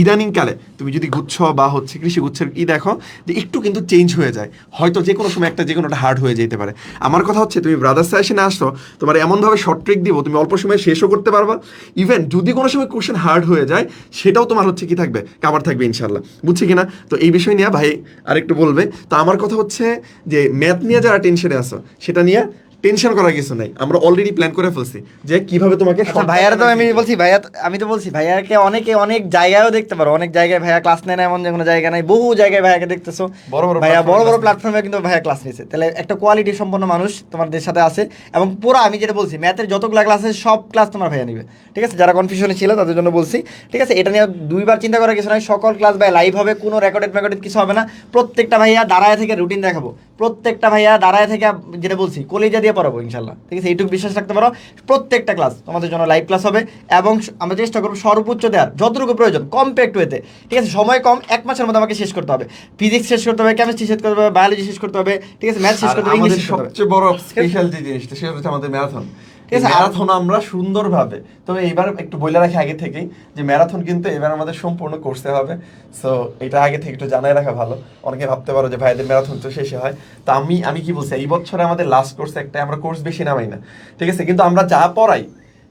ইদানিংকালে তুমি যদি গুচ্ছ বা হচ্ছে কৃষি গুচ্ছের দেখো যে একটু কিন্তু চেঞ্জ হয়ে যায়, হয়তো যে কোনো সময় যে কোনোটা হার্ড হয়ে যেতে পারে। আমার কথা হচ্ছে তুমি ব্রাদার সেশনে আসো, তোমার এমনভাবে শর্ট ট্রিক দিব, তুমি অল্প সময় শেষও করতে পারবা। ইভেন যদি কোনো সময় কোশ্চেন হার্ড হয়ে যায়, সেটাও তোমার হচ্ছে কি থাকবে, কাভার থাকবে ইনশাল্লাহ, বুঝছি কিনা। তো এই বিষয় নিয়ে ভাই আরেকটু বলবে, তো আমার কথা হচ্ছে যে ম্যাথ নিয়ে যারা টেনশনে আছো সেটা নিয়ে টেনশন করার কিছু নাই, আমরা অলরেডি প্ল্যান করে ফেলছি যে কিভাবে তোমাকে আচ্ছা ভাইয়ার তো আমি বলছি ভাইয়া, আমি তো বলছি ভাইয়াকে অনেকে অনেক জায়গায়ও দেখতে পারো, অনেক জায়গায় ভাইয়া ক্লাস নেয় না এমন যে কোনো জায়গা নাই, বহু জায়গায় ভাইয়াকে দেখতেছো বড় বড় ভাইয়া বড় বড় platform এ প্ল্যাটফর্মে কিন্তু ভাইয়া ক্লাস নিয়েছে। তাহলে একটা কোয়ালিটি সম্পন্ন মানুষ তোমাদের সাথে আছে, এবং পুরো আমি যেটা বলছি ম্যাথের যতগুলো ক্লাস আছে সব ক্লাস তোমার ভাইয়া নিবে, ঠিক আছে? যারা কনফিউশনে ছিল তাদের জন্য বলছি, ঠিক আছে? এটা নিয়ে দুইবার চিন্তা করার কিছু নয়, সকল ক্লাস ভাই লাইভ হবে, কোনো রেকর্ডেড কিছু হবে না। প্রত্যেকটা ভাইয়া দাঁড়ায় থেকে রুটিন দেখাবো, প্রত্যেকটা ভাইয়া দাঁড়ায় থেকে যেটা বলছি কলেজা দিয়ে পড়াবো ইনশাল্লাহ, ঠিক আছে? এইটুকু বিশ্বাস রাখতে পারো। প্রত্যেকটা ক্লাস তোমাদের জন্য লাইভ ক্লাস হবে, এবং আমরা চেষ্টা করবো সর্বোচ্চ দেওয়ার, যতটুকু প্রয়োজন কম্প্যাক্ট ওয়েতে, ঠিক আছে? সময় কম, 1 মাসের মধ্যে আমাকে শেষ করতে হবে, ফিজিক্স শেষ করতে হবে, কেমিস্ট্রি শেষ করতে হবে, বায়োলজি শেষ করতে হবে, ঠিক আছে? ম্যাথ শেষ করতে হবে, ইংলিশ আমাদের শেষ করতে হবে। সবচেয়ে বড় স্পেশাল যে জিনিসটা সেটা হচ্ছে আমাদের ম্যারাথন। ঠিক আছে, ম্যারাথন আমরা সুন্দরভাবে, তবে এইবার একটু বলে রাখি আগে থেকেই যে ম্যারাথন কিন্তু এবার আমাদের সম্পূর্ণ করতে হবে। সো এটা আগে থেকে একটু জানাই রাখা ভালো। অনেকে ভাবতে পারো যে ভাইদের ম্যারাথন তো শেষে হয়, তো আমি কি বলছি, এই বছরে আমাদের লাস্ট কোর্স একটা, আমরা কোর্স বেশি নামাই না, ঠিক আছে? কিন্তু আমরা যা পড়াই,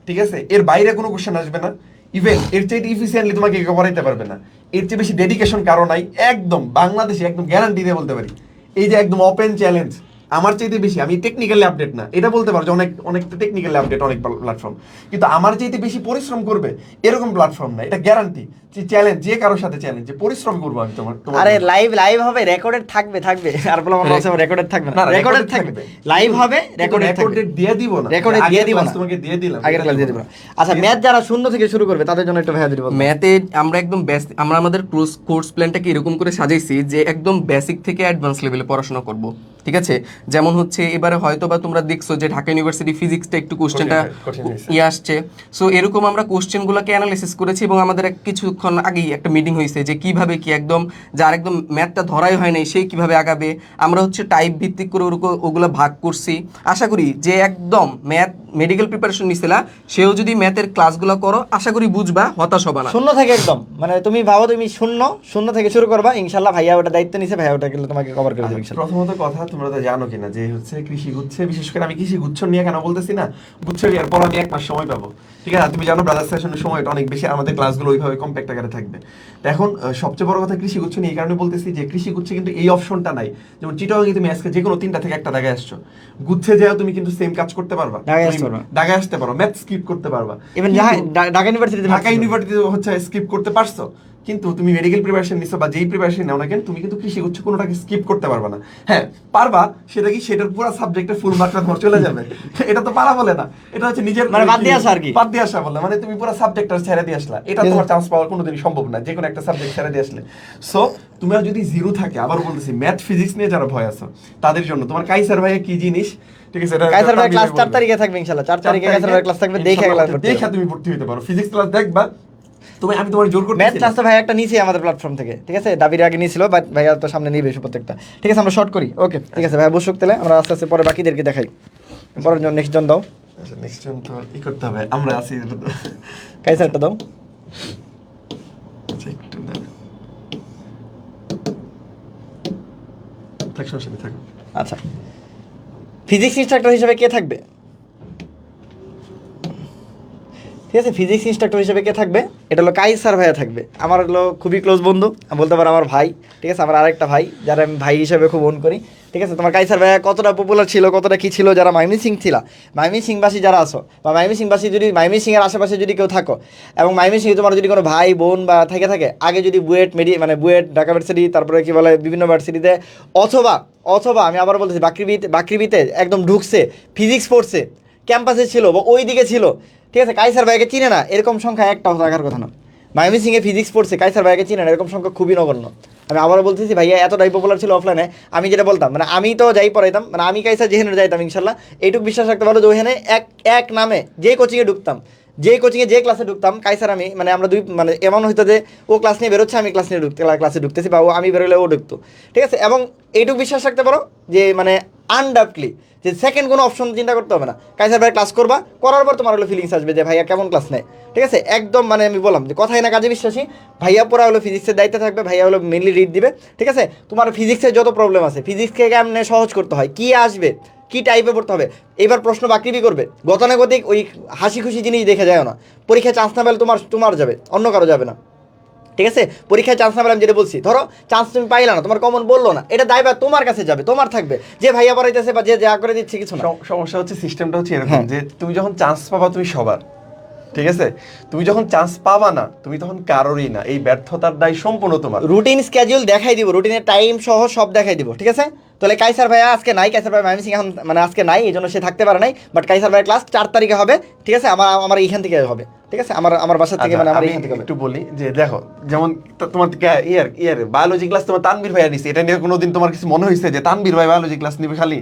ঠিক আছে, এর বাইরে কোনো কোশ্চেন আসবে না, ইভেন এর চেয়ে ইফিসিয়েন্টলি তোমাকে কেউ পড়াইতে পারবে না, এর চেয়ে বেশি ডেডিকেশন কারো নাই, একদম বাংলাদেশে একদম গ্যারান্টি দিয়ে বলতে পারি। এই যে একদম ওপেন চ্যালেঞ্জ, আমার চাইতে বেশি, আমি টেকনিক্যালি আপডেট না, এটা বলতে পারো যে অনেক টেকনিক্যালি আপডেট অনেক প্ল্যাটফর্ম, কিন্তু আমার চাইতে বেশি পরিশ্রম করবে এরকম প্ল্যাটফর্ম না, এটা গ্যারান্টি। যে চ্যালেঞ্জ, যে কারোর সাথে চ্যালেঞ্জ, যে পরিশ্রম করবো আমি তোমার আরে লাইভ হবে, রেকর্ডেড থাকবে আর বলা মনে হচ্ছে রেকর্ডেড থাকবে না, রেকর্ডেড থাকবে, লাইভ হবে, রেকর্ডেড দিয়ে দিব না, রেকর্ডেড দিয়ে দিব না, তোমাকে দিয়ে দিলাম, আগের ক্লাস দিয়ে দিব না। আচ্ছা ম্যাথ যারা শূন্য থেকে শুরু করবে তাদের জন্য একটা ভাইয়া দিতে বলবো। ম্যাথে আমরা একদম আমরা আমাদের কোর্স প্ল্যানটাকে এরকম করে সাজাইছি যে একদম বেসিক থেকে অ্যাডভান্স লেভেলে পড়াশোনা করব, ঠিক আছে? যেমন হচ্ছে এবারে হয়তো বা তোমরা দেখছো যে ঢাকা ইউনিভার্সিটি ফিজিক্সটা একটু কোশ্চেনটা কঠিন হয়েছে। আসছে। সো এরকম আমরা কোশ্চেনগুলোকে অ্যানালাইসিস করেছি, এবং আমাদের কিছুক্ষণ আগেই একটা মিটিং হয়েছে যে কিভাবে কি একদম যার একদম ম্যাথটা ধরাই হয় নাই সেই কিভাবে আগাবে। আমরা হচ্ছে টাইপ ভিত্তিক করে ওগুলো ভাগ করছি। আশা করি যে একদম ম্যাথ মেডিকেল প্রিপারেশন নিছিলা সেও যদি ম্যাথের ক্লাসগুলো করো আশা করি বুঝবা, হতাশ হবে না। শূন্য থেকে একদম, মানে তুমি ভাবো তুমি শূন্য থেকে শুরু করবা, ইনশাল্লাহ ভাইয়া ওটা দায়িত্ব নিছে, ভাইয়া ওটা কিন্তু তোমাকে কভার করে দেবে ইনশাল্লাহ। প্রথমত কথা, তোমরা তো জানো কিনা যে হচ্ছে কৃষি গুচ্ছে, বিশেষ করে আমি কৃষি গুচ্ছ নিয়ে কেন বলতেছি না, গুচ্ছ নেওয়ার পর আমি 1 মাস সময় পাবো, ঠিক আছে? তুমি জানো ব্রাদার সেশনের সময়টা অনেক বেশি, আমাদের ক্লাসগুলো ওইভাবে কম্প্যাক্ট আকারে থাকবে। তো এখন সবচেয়ে বড় কথা কৃষি গুচ্ছ নিয়ে এই কারণে বলতেছি যে কৃষি গুচ্ছে কিন্তু এই অপশনটা নাই। যেমন চিটাগাংয়ে তুমি আজকে যে কোনো 3টা থেকে একটা জায়গায় আসছো, গুচ্ছে যাও তুমি কিন্তু সেম কাজ করতে পারবা, ঢাকায় আসতে পারো, ম্যাথ স্কিপ করতে পারবা, ইভেন ঢাকা ইউনিভার্সিটি হচ্ছে স্কিপ করতে পারছো, কিন্তু তুমি মেডিকেল প্রিপারেশন নিছো বা যেই প্রিপারেশন নাও না কেন, তুমি কিন্তু কৃষি গুচ্ছ কোনোটাকে স্কিপ করতে পারবা না। হ্যাঁ পারবা, সেটা কি সেটার পুরো সাবজেক্টের ফুল মার্কটা তোমার চলে যাবে, এটা তো পারা বলে না, এটা হচ্ছে নিজের মানে বাদ দিয়ে আসা আর কি, বাদ দিয়ে আসা বলে, মানে তুমি পুরো সাবজেক্টটা ছেড়ে দিয়ে আসলা, এটা তোমার চান্স পাওয়ার কোনোদিনই সম্ভব না, যে কোনো একটা সাবজেক্ট ছেড়ে দিয়ে আসলে। সো তোমার যদি জিরো থাকে, আবার বলতেছি ম্যাথ ফিজিক্স নিয়ে যারা ভয় আছো তাদের জন্য তোমার কাইসার ভাইয়া কি জিনিস, ঠিক আছে? কাইসার ভাই ক্লাস 4 তারিখে থাকবে ইনশাআল্লাহ, 4 তারিখে কাইসার ভাই ক্লাস থাকবে, দেখে তুমি ভর্তি হতে পারো, ফিজিক্স ক্লাস দেখবা আমি তোমার জোর করতে ম্যাথ ক্লাস তো ভাই একটা নিয়েছি আমাদের প্ল্যাটফর্ম থেকে, ঠিক আছে? দাবির আগে নিয়েছিল, বাট ভাইয়া তো সামনে নিবে প্রত্যেকটা, ঠিক আছে? আমরা শর্ট করি, ওকে ঠিক আছে ভাই, বসুক তাহলে আমরা আস্তে আস্তে পরে বাকিদেরকে দেখাই, পরের জন নেক্সট জন দাও, আচ্ছা নেক্সট জন তো ই করতে হবে, আমরা আছি কাইসারটা দাও। আচ্ছা একটু দাও, থাক সমস্যা নেই, থাকো। আচ্ছা ফিজিক্স ইনস্ট্রাক্টর হিসেবে কে থাকবে? ঠিক আছে, ফিজিক্স ইনস্ট্রাক্টর হিসেবে কে থাকবে? এটা হলো কাইসার ভাইয়া থাকবে, আমার হলো খুবই ক্লোজ বন্ধু, আমি বলতে পারো আমার ভাই, ঠিক আছে? আমার আরেকটা ভাই যারা আমি ভাই হিসেবে খুব ওন করি, ঠিক আছে? তোমার কাইসার ভাইয়া কতটা পপুলার ছিল, কতটা কী ছিল, যারা মাইমিসিং ছিল, মাইমিসিংবাসী যারা আছো, বা মাইমিসিংবাসী যদি মাইমিসিংয়ের আশেপাশে যদি কেউ থাকো, এবং মাইমিসিংয়ে তোমার যদি কোনো ভাই বোন বা থাকে আগে যদি বুয়েট বুয়েট ঢাকা ভার্সিটি, তারপরে কি বলে বিভিন্ন ভার্সিটিতে, অথবা আমি আবার বলতেছি বাকৃবিতে একদম ঢুকছে, ফিজিক্স পড়ছে, ক্যাম্পাসে ছিল বা ওই দিকে ছিল, ঠিক আছে? কাইসার ভাইকে চিনে না এরকম সংখ্যা একটাও থাকার কথা না। মাইমিসিংয়ে ফিজিক্স পড়ছে, কাইসার ভাইকে চিনে না এরকম সংখ্যা খুবই নগণ্য। আমি আবারও বলতেছি ভাইয়া এতটাই পপুলার ছিল অফলাইনে, আমি যেটা বলতাম, মানে আমি তো যাই পড়াইতাম, মানে আমি কাইসার যেখানে যাইতাম ইনশাল্লাহ এইটুকু বিশ্বাস রাখতে পারো যে ওইখানে এক নামে যে কোচিংয়ে ঢুকতাম, যে ক্লাসে ঢুকতাম, কাইসার আমি, মানে আমরা মানে এমন হইতো যে ও ক্লাস নিয়ে বেরোচ্ছে, আমি ক্লাসে ঢুকতেছি, বা ও আমি বেরোলে ও ঢুকতো, ঠিক আছে? এবং এইটুকু বিশ্বাস রাখতে পারো যে মানে আনডাউটলি যে সেকেন্ড কোনো অপশন চিন্তা করতে হবে না, কাইসার ভাই ক্লাস করার পর তোমার হলো ফিলিংস আসবে যে ভাইয়া কেমন ক্লাস নেয়, ঠিক আছে? একদম মানে আমি বললাম যে কথাই না কাজে বিশ্বাসী, ভাইয়া পুরা হলো ফিজিক্সের দায়িত্বে থাকবে, ভাইয়া হলো মেনলি রিড দিবে, ঠিক আছে? তোমার ফিজিক্সের যত প্রবলেম আছে, ফিজিক্সকে কেমনে সহজ করতে হয়, কি আসবে, কি টাইপে পড়তে হবে, এবার প্রশ্ন বাকৃবি করবে, গতানুগতিক ওই হাসি খুশি জিনিস দেখে যায় না, পরীক্ষায় চান্স না পেলে তোমার যাবে, অন্য কারো যাবে না, ঠিক আছে? পরীক্ষায় চান্স না পেলে আমি যেটা বলছি, ধরো চান্স তুমি পাইলা না, তোমার কমন বললো না, এটা দায়ভার তোমার কাছে যাবে, তোমার থাকবে, যে ভাইয়া পড়াইতেছে বা যে যা করে দিচ্ছে কিছু না। সমস্যা হচ্ছে সিস্টেমটা হচ্ছে এরকম যে তুমি যখন চান্স পাবা তুমি সবার, ঠিক আছে, তুমি যখন চান্স পাবা না তুমি তখন কারোরই না, এই ব্যর্থতার দায় সম্পূর্ণ তোমার। রুটিন স্কেডিউল দেখাই দিব, রুটিনের টাইম সহ সব দেখাই দিব, ঠিক আছে? তাহলে কাইসার ভাইয়া আজকে নাই, কাইসার ভাই মাইমিসিং এখন মানে আজকে নাই, এই জন্য সে থাকতে পারে নাই, বাট কাইসার ভাইয়ের ক্লাস 4 তারিখে হবে, ঠিক আছে? আমার এইখান থেকে হবে, ঠিক আছে? আমার বাসা থেকে, মানে আমার আমি এইখান থেকে হবে। একটু বলি যে দেখো, যেমন তোমার বায়োলজি ক্লাস তোমার তানভীর ভাইয়া নিছে, এটা নিয়ে কোনোদিন তোমার কিছু মনে হয়েছে যে তানভীর ভাই বায়োলজি ক্লাস নিবে খালি?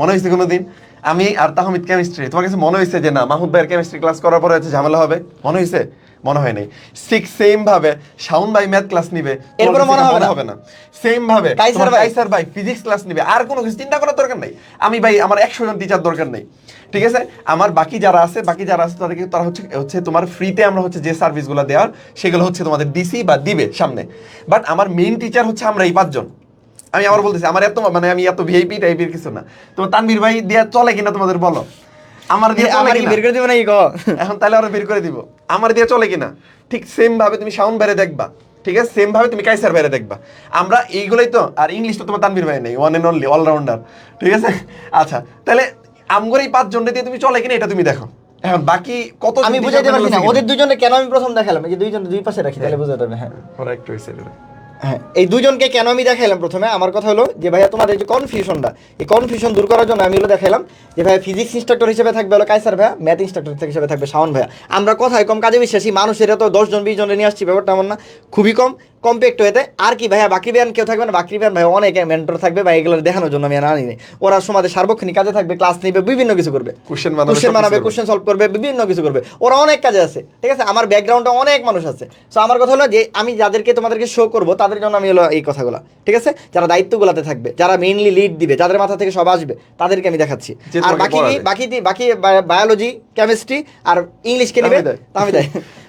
মনে হয়েছে কোনোদিন? আমি আর তাহমিদ কেমিস্ট্রি, তোমার কাছে মনে হয়েছে যে না মাহমুদ ভাইয়ের কেমিস্ট্রি ক্লাস করার পরে হচ্ছে ঝামেলা হবে? মনে হয়েছে? মনে হয় নাই। ঠিক সেম ভাবে শাওন ভাই ম্যাথ ক্লাস নিবে, এরপরে মনে হবে না। সেম ভাবে কাইসার ভাই ফিজিক্স ক্লাস নিবে, আর কোনো কিছু চিন্তা করার দরকার নাই। আমি ভাই আমার 100 জন টিচার দরকার নেই, ঠিক আছে? আমার বাকি যারা আছে তাদেরকে তারা হচ্ছে তোমার ফ্রিতে আমরা হচ্ছে যে সার্ভিসগুলো দেওয়ার সেগুলো হচ্ছে তোমাদের দিছি বা দিবে সামনে। বাট আমার মেইন টিচার হচ্ছে আমরা এই 5 জন। আমি আবার বলতেছি, আমার এত মানে আমি এত ভিআইপি টাইপের কিছু না। তোমার তানভীর ভাই দিয়া চলে কিনা তোমাদের বলো? আমার দিয়ে চলে কিনা? বের করে দিব নাকি কো? এখন তাহলে ওরা বের করে দিব। আমার দিয়ে চলে কিনা? ঠিক সেম ভাবে তুমি শাওন ভাইরে দেখবা, ঠিক আছে? সেম ভাবে তুমি কাইসার ভাইরে দেখবা। আমরা এইগুলাই তো। আর ইংলিশ তো তোমার তানভীর ভাই নেই, ওয়ান এন্ড অনলি অলরাউন্ডার, ঠিক আছে? আচ্ছা, তাহলে আমগর এই 5 জনকে দিয়ে তুমি চলে কিনা এটা তুমি দেখো। এখন বাকি কত আমি বুঝাইতে পারছি না ওদের দুজনে কেন আমি প্রথম দেখালাম, এই যে দুইজন দুই পাশে রাখি, তাহলে বুঝাতে পারবে। হ্যাঁ, ওরা একটু হইছে এটা। হ্যাঁ, এই দুজনকে কেন আমি দেখাইলাম প্রথমে, আমার কথা হলো যে ভাইয়া তোমাদের যে কনফিউশনটা, এই কনফিউশন দূর করার জন্য আমি হলো দেখাইলাম যে ভাইয়া ফিজিক্স ইনস্ট্রাক্টর হিসেবে থাকবে হলো কাইসার ভাইয়া, ম্যাথ ইনস্ট্রাক্টর হিসেবে থাকবে শাওন ভাইয়া। আমরা কথায় কম কাজে বিশ্বাসী মানুষ, এটা তো 10 জন 20 জনে নিয়ে আসছি, ব্যাপারটা এমন না, খুবই কম কম্প্যাক্ট হয়েতে। আর কি ভাইয়া বাকি বিয়ান কেউ থাকবে না, বাকি বিয়ান ভাইয়া অনেক মেন্টর থাকবে বা এগুলো দেখানোর জন্য আমি আনি নেই। ওরা সমাজে সার্বক্ষণিক কাজে থাকবে, ক্লাস নিবে, বিভিন্ন কিছু করবে, কোশ্চেন বানাবে, কোশ্চেন সলভ করবে, বিভিন্ন কিছু করবে, ওরা অনেক কাজে আছে, ঠিক আছে? আমার ব্যাকগ্রাউন্ডে অনেক মানুষ আছে। সো আমার কথা হলো যে আমি যাদেরকে তোমাদেরকে শো করবো তাদের জন্য আমি হলো এই কথাগুলো, ঠিক আছে? যারা দায়িত্বগুলোতে থাকবে, যারা মেইনলি লিড দিবে, যাদের মাথা থেকে সব আসবে, তাদেরকে আমি দেখাচ্ছি। আর বাকি বায়োলজি, কেমিস্ট্রি আর ইংলিশকে নিবে তাহমি দেয়।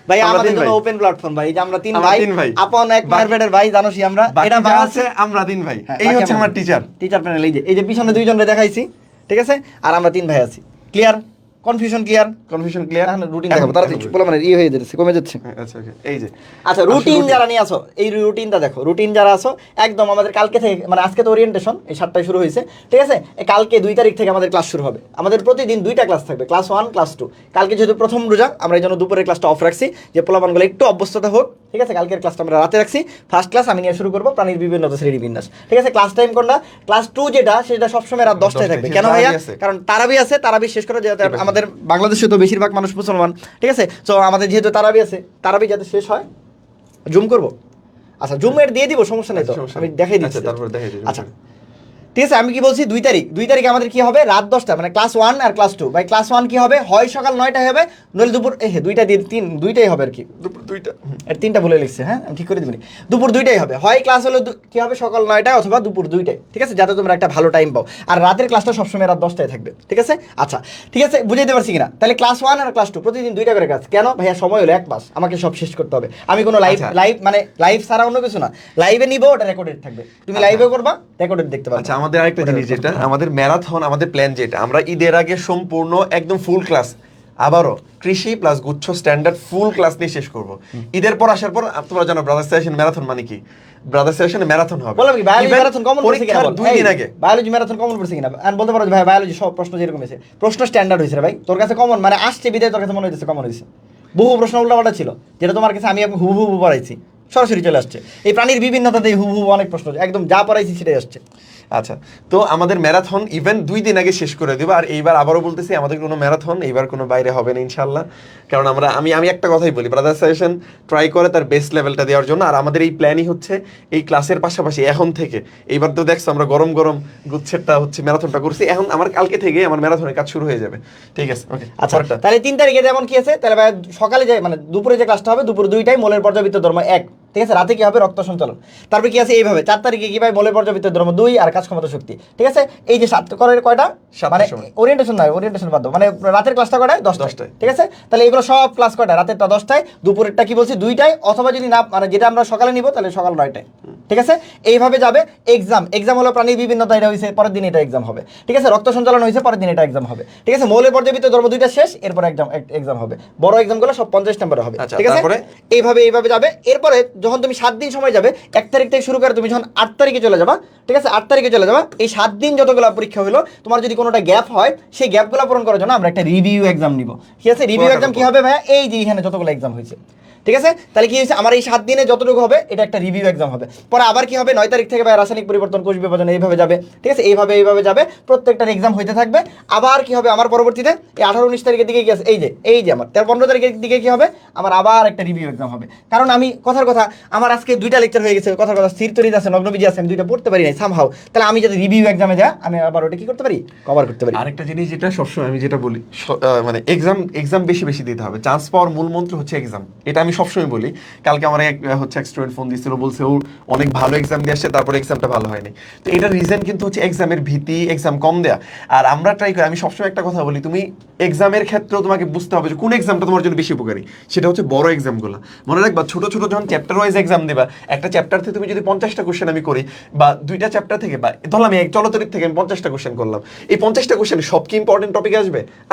ভাই আমাদের জন্য ওপেন প্ল্যাটফর্ম ভাই, যে আমরা তিন ভাই আপন এক মায়ের পেটের ভাই, জানোসই আমরা। এটা আছে আমরা 3 ভাই, এই হচ্ছে আমার টিচার প্যানেল। এই যে পিছনে 2 জনরে দেখাইছি, ঠিক আছে? আর আমরা 3 ভাই আছি। ক্লিয়ার? Confusion clear? এখন রুটিন দেখাবো, তাড়াতাড়ি বলো, মানে হয়ে যাচ্ছে, কমে যাচ্ছে। আচ্ছা ওকে, এই যে আচ্ছা, রুটিন যারা নিয়ে আসো, এই রুটিনটা দেখো। রুটিন যারা আসো একদম আমাদের কালকে থেকে, মানে আজকে তো ওরিয়েন্টেশন এই 7টায় শুরু হয়েছে, ঠিক আছে? কালকে 2 তারিখ থেকে আমাদের ক্লাস শুরু হবে। আমাদের প্রতিদিন 2টা ক্লাস থাকবে, ক্লাস 1 ক্লাস 2। কালকে যেহেতু প্রথম রোজা, আমরা এই জন্য দুপুরের ক্লাসটা অফ রাখছি, যে পোলাপানগুলো একটু অভ্যস্ততা হোক, ঠিক আছে? কালকের ক্লাসটা আমরা রাতে রাখছি। ফার্স্ট ক্লাস আমি নিয়ে শুরু করবো প্রাণীর বিভিন্নতা শ্রেণীবিন্যাস, ঠিক আছে? ক্লাস টাইম কোনটা? ক্লাস 2 যেটা, সেটা সবসময় রাত 10টায় থাকবে। কেন ভাইয়া? কারণ তারাবি আছে, তারাবি শেষ করে যেতে আমাদের বাংলাদেশে তো বেশিরভাগ মানুষ মুসলমান, ঠিক আছে? তো আমাদের যেহেতু তারাবি আছে, তারাবি যাতে শেষ হয়, জুম করবো। আচ্ছা, জুম এর দিয়ে দিব, সমস্যা নেই তো, আমি দেখাই দিচ্ছি। আচ্ছা, ঠিক আছে? আমি কি বলছি, 2 তারিখ আমাদের কি হবে? রাত 10টা, মানে ক্লাস 1 আর ক্লাস 2। ভাই ক্লাস 1 কি হবে? হয় সকাল 9টায় হবে, নইলে দুপুর 2টা দিয়ে 2টাই হবে আর কি, দুপুর 2টা, এর 3টা ভুলে লিখছে। হ্যাঁ, আমি ঠিক করে দিবনি, দুপুর 2টাই হবে। হয় ক্লাস হলো কি হবে, সকাল 9টায় অথবা দুপুর 2টায়, ঠিক আছে? যাতে তোমরা একটা ভালো টাইম পাও। আর রাতের ক্লাসটা সবসময় রাত 10টায় থাকবে, ঠিক আছে? আচ্ছা, ঠিক আছে, বুঝাইতে পারছি কিনা? তাহলে ক্লাস 1 আর ক্লাস 2 প্রতিদিন 2টা করে কাজ। কেন ভাইয়া? সময় হলো 1 মাস, আমাকে সব শেষ করতে হবে। আমি কোনো লাইভ ছাড়া অন্য কিছু না, লাইভে নিবো, ওটা রেকর্ডেড থাকবে, তুমি লাইভে করবা, রেকর্ডেড দেখতে পাবে। আচ্ছা, আমাদের আরেকটা জিনিস, যেটা আমাদের ম্যারাথন, আমাদের প্ল্যান যেটা, আমরা ঈদের আগে সম্পূর্ণ একদম ফুল ক্লাস, আবারও কৃষি প্লাস গুচ্ছ স্ট্যান্ডার্ড ফুল ক্লাস নিয়ে শেষ করব। ঈদের পর আসার পর তোমরা জানো ব্রাদার্স সেশন ম্যারাথন মানে কি? ব্রাদার্স সেশনে ম্যারাথন হবে। বললাম কি বায়োলজি ম্যারাথন কমন পড়ছে কিনা? 2 দিন আগে বায়োলজি ম্যারাথন কমন পড়ছে কিনা? আর বলতে পারো ভাই বায়োলজি সব প্রশ্ন যেরকম হয়েছে, প্রশ্ন স্ট্যান্ডার্ড হয়েছে রে ভাই। তোর কাছে কমন মানে আসছে বিদায়, তোর কাছে মনে হইতেছে কমন হয়েছে। বহু প্রশ্ন উল্টাপাল্টা ছিল, যেটা তোমার কাছে আমি হুবহু পড়াইছি, সরাসরি চলে আসছে। এই প্রাণীর বিভিন্নতাতে হুবহু অনেক প্রশ্ন, একদম যা পড়াইছি সেটাই আসছে। আচ্ছা, তো আমাদের ম্যারাথন ইভেন 2 দিন আগে শেষ করে দেবো। আর এইবার আবারও বলতেছি, আমাদের কোনো ম্যারাথন এইবার কোনো বাইরে হবে না ইনশাল্লাহ। কারণ আমি একটা কথাই বলি, ব্রাদার সাজেশন ট্রাই করে তার বেস্ট লেভেলটা দেওয়ার জন্য। আর আমাদের এই প্ল্যানই হচ্ছে এই ক্লাসের পাশাপাশি এখন থেকে, এইবার তো দেখছো আমরা গরম গুচ্ছেরটা হচ্ছে ম্যারাথনটা করছি, এখন আমার কালকে থেকে আমার ম্যারাথনের কাজ শুরু হয়ে যাবে, ঠিক আছে? ওকে, আচ্ছা, তাহলে 3 তারিখে যেমন কি আছে, তাহলে ভাই সকালে যে মানে দুপুরে যে ক্লাসটা হবে, দুপুর 2টায় মোলের পর্যাবৃত্ত ধর্ম 1, ঠিক আছে? রাতে কি হবে? রক্ত সঞ্চালন। তারপরে কি আছে এইভাবে 4 তারিখে কি ভাই? মোলের পর্যাবৃত্ত ধর্ম 2 আর কাজ ক্ষমতা শক্তি, ঠিক আছে? এই যে 7 করে কয়টা, মানে ওরিয়েন্টেশন নয়, ওরিয়েন্টেশন বাদ দাও, মানে রাতের ক্লাসটা কয়টায়? 10টায়, ঠিক আছে? তাহলে এগুলো সব ক্লাস কয়টা? রাতেরটা 10টায়, দুপুরেরটা কি বলছি 2টায়, অথবা যদি না মানে যেটা আমরা সকালে নিব তাহলে সকাল 9টায়, ঠিক আছে, এইভাবে যাবে। এক্সাম হলো প্রাণীর বিভিন্নতা, এটা হয়েছে, পরের দিন এটা এক্সাম হবে। ঠিক আছে, রক্ত সঞ্চালন হয়েছে, পরের দিন এটা এক্সাম হবে। ঠিক আছে, মৌলের পর্যাবৃত্ত ধর্ম 2টা শেষ, এরপর এক্সাম হবে। বড় এক্সামগুলো সব 50 নম্বরে হবে। আচ্ছা, ঠিক আছে, তারপরে? এইভাবে যাবে। এরপরে যখন তুমি 7 দিন সময় যাবে, 1 তারিখ থেকে শুরু করে তুমি যখন 8 তারিখে চলে যাবা, ঠিক আছে, 8 তারিখে চলে যাবা, এই 7 দিন যতগুলো পরীক্ষা হলো, তোমার যদি কোনোটা গ্যাপ হয়, সেই গ্যাপগুলো পূরণ করার জন্য আমরা একটা রিভিউ এক্সাম নিব। ঠিক আছে, রিভিউ এক্সাম কি হবে ভাইয়া, এই যে এখানে যতগুলো এক্সাম হয়েছে। ঠিক আছে, তাহলে কি হয়েছে, আমার এই 7 দিনে যতটুকু হবে এটা একটা রিভিউ এক্সাম হবে। পরে আবার কি হবে, 9 তারিখ থেকে ভাই রাসায়নিক পরিবর্তন, কোষ বিভাজন, এইভাবে যাবে। ঠিক আছে, এইভাবে যাবে, প্রত্যেকটার এক্সাম হইতে থাকবে। আবার কি হবে, আমার পরবর্তীতে এই 18-19 তারিখের দিকে কি আছে, এই যে আমার 13-15 তারিখের দিকে কি হবে, আমার আবার একটা রিভিউ এক্সাম হবে। কারণ আমি কথার কথা, আমার আজকে 2টা লেকচার হয়ে গেছে, কথার কথা স্থিরতরিত আছে, নগ্নবীজি আছে, আমি 2টা পড়তে পারি নাই সামহাও। তাহলে আমি যদি রিভিউ এক্সামে যাই, আমি আবার ওটা কি করতে পারি, কভার করতে পারি। আরেকটা জিনিস যেটা সবসময় আমি যেটা বলি, মানে এক্সাম বেশি দিতে হবে। চান্স পাওয়ার মূল মন্ত্র হচ্ছে এক্সাম, এটা আমি সবসময় বলি। কালকে আমার এক স্টুডেন্ট ফোন দিয়েছিল, বলছে ও অনেক ভালো এক্সাম দিয়ে আসছে, তারপরে এক্সামটা ভালো হয়নি। তো এটার রিজন কিন্তু হচ্ছে এক্সামের ভীতি, এক্সাম কম দেয়া। আর আমরা ট্রাই করি, আমি সবসময় একটা কথা বলি, তুমি এক্সামের ক্ষেত্রেও তোমাকে বুঝতে হবে যে কোন এক্সামটা তোমার জন্য বেশি উপকারী। সেটা হচ্ছে বড় এক্সামগুলো। মনে রাখবা, ছোট যখন চ্যাপ্টার ওয়াইজ এক্সাম দেবা, একটা চ্যাপ্টার থেকে তুমি যদি 50টা কোশ্চেন আমি করি, বা 2টা চ্যাপ্টার থেকে, বা ধরলাম আমি চলতরিক থেকে আমি 50টা কোশ্চেন করলাম, এই 50টা কোশ্চেনে সব কি ইম্পর্টেন্ট টপিক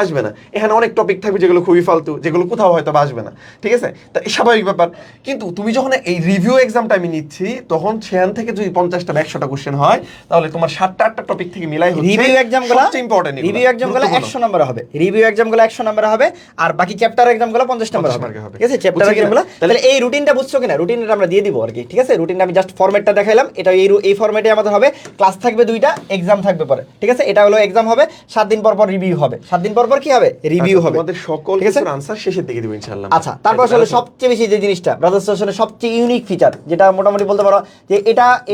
আসবে না। এখানে অনেক টপিক থাকবে যেগুলো খুবই ফালতু, যেগুলো কোথাও হয়তো আসবে না। ঠিক আছে, তা স্বাভাবিক ব্যাপার। কিন্তু তুমি যখন এই রিভিউ এক্সামটা আমি নিচ্ছি, তখন সেখান থেকে যদি 50টা বা 100টা কোশ্চেন হয়, তাহলে তোমার 7টা 8টা টপিক থেকে মিলাই হচ্ছে রিভিউ এক্সামগুলো সবচেয়ে ইম্পর্টেন্ট। রিভিউ এক্সামগুলো 100 নম্বরে হবে, রিভিউ এক্সামগুলো 100 নম্বরে হবে, আর বাকি চ্যাপ্টার এক্সামগুলো 50 নম্বরে হবে। ঠিক আছে, চ্যাপ্টার এক্সামগুলো। তাহলে এই রুটিনটা বুঝছো কিনা, রুটিনটা আমরা দিয়ে দিব আর কি। ঠিক আছে, রুটিনটা আমি জাস্ট ফরম্যাটটা দেখাইলাম, এটা এই ফরম্যাটে আমাদের হবে। ক্লাস থাকবে 2টা, এক্সাম থাকবে পরে। ঠিক আছে, এটা হলো এক্সাম হবে, 7 দিন পর রিভিউ হবে। 7 দিন পর কি হবে, রিভিউ হবে। আমাদের সকল কিছুর আনসার শেষের দিকে দিব ইনশাআল্লাহ। আচ্ছা, তারপর আসলে সবচেয়ে বেশি যে জিনিসটা ব্রাদার্স সেশনের সবচেয়ে ইউনিক ফিচার, যেটা মোটামুটি বলতে পারো যে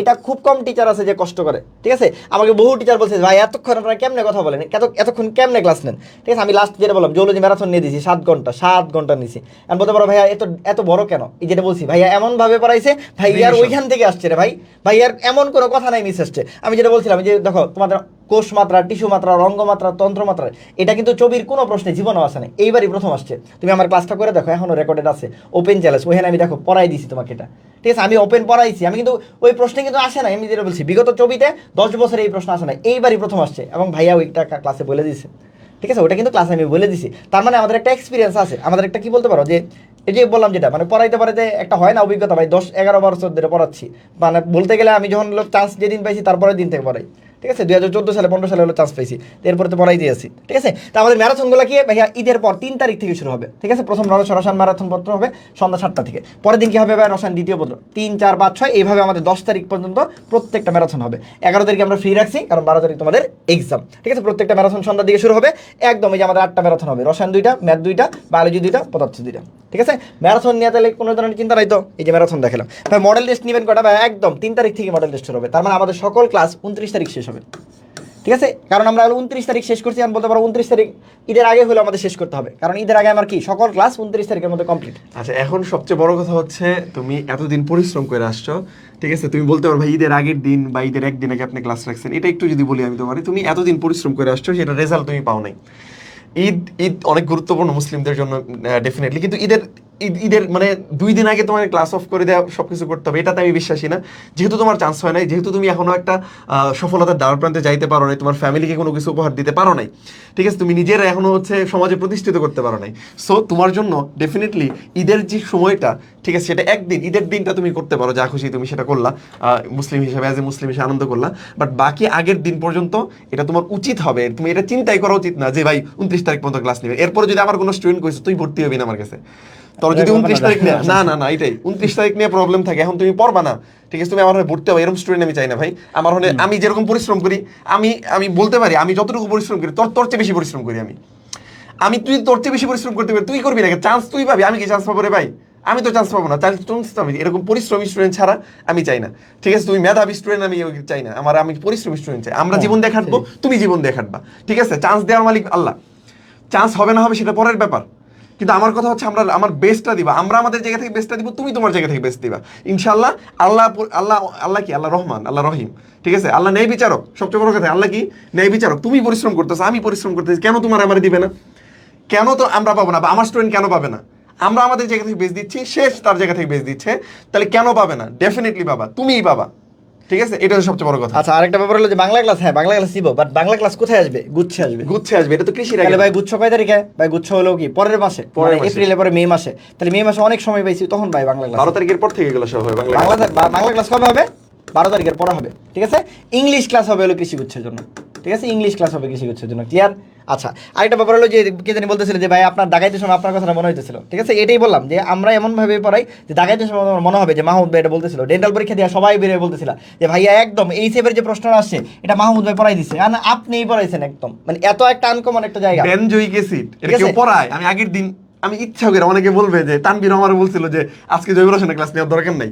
এটা খুব কম টিচার আছে যে কষ্ট করে। ঠিক আছে, আমাকে বহু টিচার বলছে, ভাই এতক্ষণ আপনারা কেমনে কথা বলেন, এতক্ষণ কেমনে ক্লাস নেন। ঠিক আছে, আমি লাস্ট যেটা বললাম, জিওলজি ম্যারাথন নিয়ে দিয়েছি 7 ঘন্টা নিয়েছি। আমি বলতে পারো ভাইয়া এত বড় কেন, এই যেটা বলছি ভাইয়া এমন ভাবে পড়াইছে, ভাইয়ার ওইখান থেকে আসছে রে ভাইয়ার এমন কোনো কথা নাই মিস আসছে। আমি যেটা বলছিলাম যে দেখো, তোমাদের কোষ মাত্রা, টিস্যু মাত্রা, রঙ্গ মাত্রা, তন্ত্র মাত্রা, এটা কিন্তু ছবির কোনো প্রশ্নে জীবনও আসে না, এইবারই প্রথম আসছে। তুমি আমার ক্লাসটা করে দেখো, এখনো রেকর্ডেড আছে, ওপেন চ্যালেঞ্জ, ওইখানে আমি দেখো পড়াই দিছি তোমাকে এটা। ঠিক আছে, আমি ওপেন পড়াইছি, আমি কিন্তু ওই প্রশ্নে কিন্তু আসে না। আমি যেটা বলছি, বিগত ছবিতে 10 বছরে এই প্রশ্ন আসে না, এইবারই প্রথম আসছে, এবং ভাইয়া ওইটা ক্লাসে বলে দিছে। ঠিক আছে, ওটা কিন্তু ক্লাসে আমি বলে দিছি। তার মানে আমাদের একটা এক্সপিরিয়েন্স আছে, আমাদের একটা কি বলতে পারো যে এই যে বললাম, যেটা মানে পড়াইতে একটা হয় না অভিজ্ঞতা, ভাই 10-11 বছর ধরে পড়াচ্ছি। মানে বলতে গেলে আমি যখন চান্স যেদিন পাইছি তারপরের দিন থেকে পড়াই। ঠিক আছে, 2014 সালে 15 সালে হলো চান্স পাইছি, এরপরে তো পড়াই দিয়েছি। ঠিক আছে, তা আমাদের ম্যারাথনগুলো কি ভাইয়া ঈদের পর 3 তারিখ থেকে শুরু হবে। ঠিক আছে, প্রথম রসায়ন ম্যারাথন পত্র হবে সন্ধ্যা 7টা থেকে। পরের দিন কি হবে ভাই, রসায়ন দ্বিতীয় পত্র, 3, 4, 5, 6, এইভাবে আমাদের 10 তারিখ পর্যন্ত প্রত্যেকটা ম্যারাথন হবে। 11 তারিখে আমরা ফ্রি রাখছি, কারণ 12 তারিখ তোমাদের এক্সাম। ঠিক আছে, প্রত্যেকটা ম্যারাথন সন্ধ্যার দিকে শুরু হবে। একদম এই যে আমাদের 8টা ম্যারাথন হবে, রসায়ন 2টা, ম্যাথ 2টা, বায়োলজি 2টা, পদার্থ 2টা। ঠিক আছে, ম্যারাথন নিয়ে তাহলে কোনো ধরনের চিন্তা নাই তো। এই যে ম্যারাথন দেখালাম ভাই, মডেল টেস্ট নেবেন কটা ভাই, একদম 3 তারিখ থেকে মডেল টেস্ট হবে। তার মানে আমাদের সকল ক্লাস 29 তারিখ শেষ হবে। ঠিক আছে, কারণ আমরা 29 তারিখ শেষ করছি, আমি বলতে পারো 29 তারিখ ঈদের আগে হলে আমাদের শেষ করতে হবে, কারণ ঈদের আগে আমার কি সকল ক্লাস 29 তারিখের মধ্যে কমপ্লিট। আচ্ছা, এখন সবচেয়ে বড় কথা হচ্ছে তুমি এতদিন পরিশ্রম করে আসছো। ঠিক আছে, তুমি বলতে পারো ভাই ঈদের আগের দিন বা ঈদের একদিন আগে আপনি ক্লাস রাখছেন, এটা একটু যদি বলি আমি তোমার, তুমি এতদিন পরিশ্রম করে আসছো, সেটা রেজাল্ট তুমি পাও নাই। ঈদ অনেক গুরুত্বপূর্ণ মুসলিমদের জন্য ডেফিনেটলি, কিন্তু ঈদের মানে 2 দিন আগে তোমার ক্লাস অফ করে দেওয়া সবকিছু করতে হবে, এটাতে আমি বিশ্বাসী না। যেহেতু তোমার চান্স হয় নাই, যেহেতু তুমি এখনো একটা সফলতার দ্বার প্রান্তে যাইতে পারো নাই, তোমার ফ্যামিলিকে কোনো কিছু উপহার দিতে পারো নাই, ঠিক আছে, তুমি নিজের এখনো সমাজে প্রতিষ্ঠিত করতে পারো নাই। সো তোমার জন্য ডেফিনেটলি ঈদের যে সময়টা, ঠিক আছে, সেটা একদিন, ঈদের দিনটা তুমি করতে পারো, যা খুশি তুমি সেটা করলা, মুসলিম হিসেবে, অ্যাজ এ মুসলিম হিসেবে আনন্দ করলা। বাট বাকি আগের দিন পর্যন্ত এটা তোমার উচিত হবে, তুমি এটা চিন্তাই করা উচিত না যে ভাই 29 তারিখ পর্যন্ত ক্লাস নেবে। এরপরে যদি আমার কোনো স্টুডেন্ট কইছে তুই ভর্তি হবি না আমার কাছে, তোর যদি 29 তারিখ নিয়ে না এটাই 29 তারিখ নিয়ে প্রবলেম থাকে, এখন তুমি পড়বা না, ঠিক আছে, তুমি আমার হয়ে ভর্তি হবে, এরকম স্টুডেন্ট আমি চাই না ভাই। আমার হলে আমি যেরকম পরিশ্রম করি, আমি বলতে পারি আমি যতটুকু পরিশ্রম করি তোর চেয়ে বেশি পরিশ্রম করি আমি তুই তোর চেয়ে বেশি পরিশ্রম করতে পারি, তুই করবি না, চান্স তুই পাবি, আমি কি চান্স পাবো রে ভাই? আমি তো চান্স পাবো না, চান্স পাবি এরকম পরিশ্রমী স্টুডেন্ট ছাড়া আমি চাই না। ঠিক আছে, তুমি মেধাবী স্টুডেন্ট আমি চাই না, আমি পরিশ্রমী স্টুডেন্ট চাই। আমরা জীবন দেখাটবো, তুমি জীবন দেখাটবা, ঠিক আছে, চান্স দেওয়ার মালিক আল্লাহ, চান্স হবে না হবে সেটা পরের ব্যাপার, কিন্তু আমার কথা হচ্ছে আমরা আমার বেস্টটা দিবা, আমরা আমাদের জায়গা থেকে বেস্টটা দিব, তুমি তোমার জায়গা থেকে বেস্ট দিবা ইনশাআল্লাহ। আল্লাহ কি, আল্লাহ রহমান, আল্লাহ রহিম, ঠিক আছে, আল্লাহ ন্যায় বিচারক। সবচেয়ে বড় কথা, আল্লাহ কি ন্যায় বিচারক। তুমি পরিশ্রম করতেছো, আমি পরিশ্রম করতেছি, কেন তোমার আমার দিবে না? কেন তো আমরা পাবো না, বা আমার স্টুডেন্ট কেন পাবে না? আমরা আমাদের জায়গা থেকে বেচ দিচ্ছি, শেষ তার জায়গা থেকে বেচ দিচ্ছে, তাহলে কেন পাবে না? ডেফিনেটলি পাবা, তুমিই পাবা। ঠিক আছে, এটা হচ্ছে সবচেয়ে বড় কথা। আচ্ছা, আরেকটা ব্যাপার হলো যে বাংলা ক্লাস, হ্যাঁ বাংলা ক্লাস দিব, বাট বাংলা ক্লাস কোথায় আসবে? গুচ্ছে আসবে। গুচ্ছে আসবে, এটা তো কৃষির আগে। তাহলে ভাই গুচ্ছ কয় তারিখে? ভাই গুচ্ছ হলো কি পরের মাসে, পরের মাসে। এপ্রিলে পরে মে মাসে। তাহলে মে মাসে অনেক সময় পাইছি, তখন ভাই বাংলা ক্লাস 12 তারিখের পর থেকে এগুলো সব হবে বাংলা। বাংলা ক্লাস কবে হবে? 12 তারিখের পরে হবে। ঠিক আছে, ইংলিশ ক্লাস হবে হলো কৃষি গুচ্ছের জন্য। ঠিক আছে, ইংলিশ ক্লাস হবে কৃষি গুচ্ছের জন্য। ক্লিয়ার? আচ্ছা, আরেকটা ব্যাপার হলো যে কে জানি বলতেছিল যে ভাই আপনার দাগাইতে সময় আপনার কথাটা মনে হইতেছিল। ঠিক আছে, এটাই বললাম যে আমরা এমনভাবে পড়াই যে দাগাইতে সময় আমার মনে হবে যে মাহমুদ ভাই এটা বলতেছিল। ডেন্টাল পরীক্ষা দিয়ে সবাই বেরিয়ে বলতেছিল যে ভাইয়া একদম এই সেভের যে প্রশ্নটা আসছে এটা মাহমুদ ভাই পড়াই দিচ্ছে, আর আপনিই পড়াইছেন একদম। মানে এত একটা আনকমন একটা জায়গা। বেনজয়িক অ্যাসিড, এটা ঠিক কেউ আছে? পড়ায়? আমি আগের দিন আমি ইচ্ছা করে, অনেকে বলবে যে তানবীর আমার বলছিল যে আজকে জৈব রসায়নের ক্লাস নেওয়ার দরকার নাই,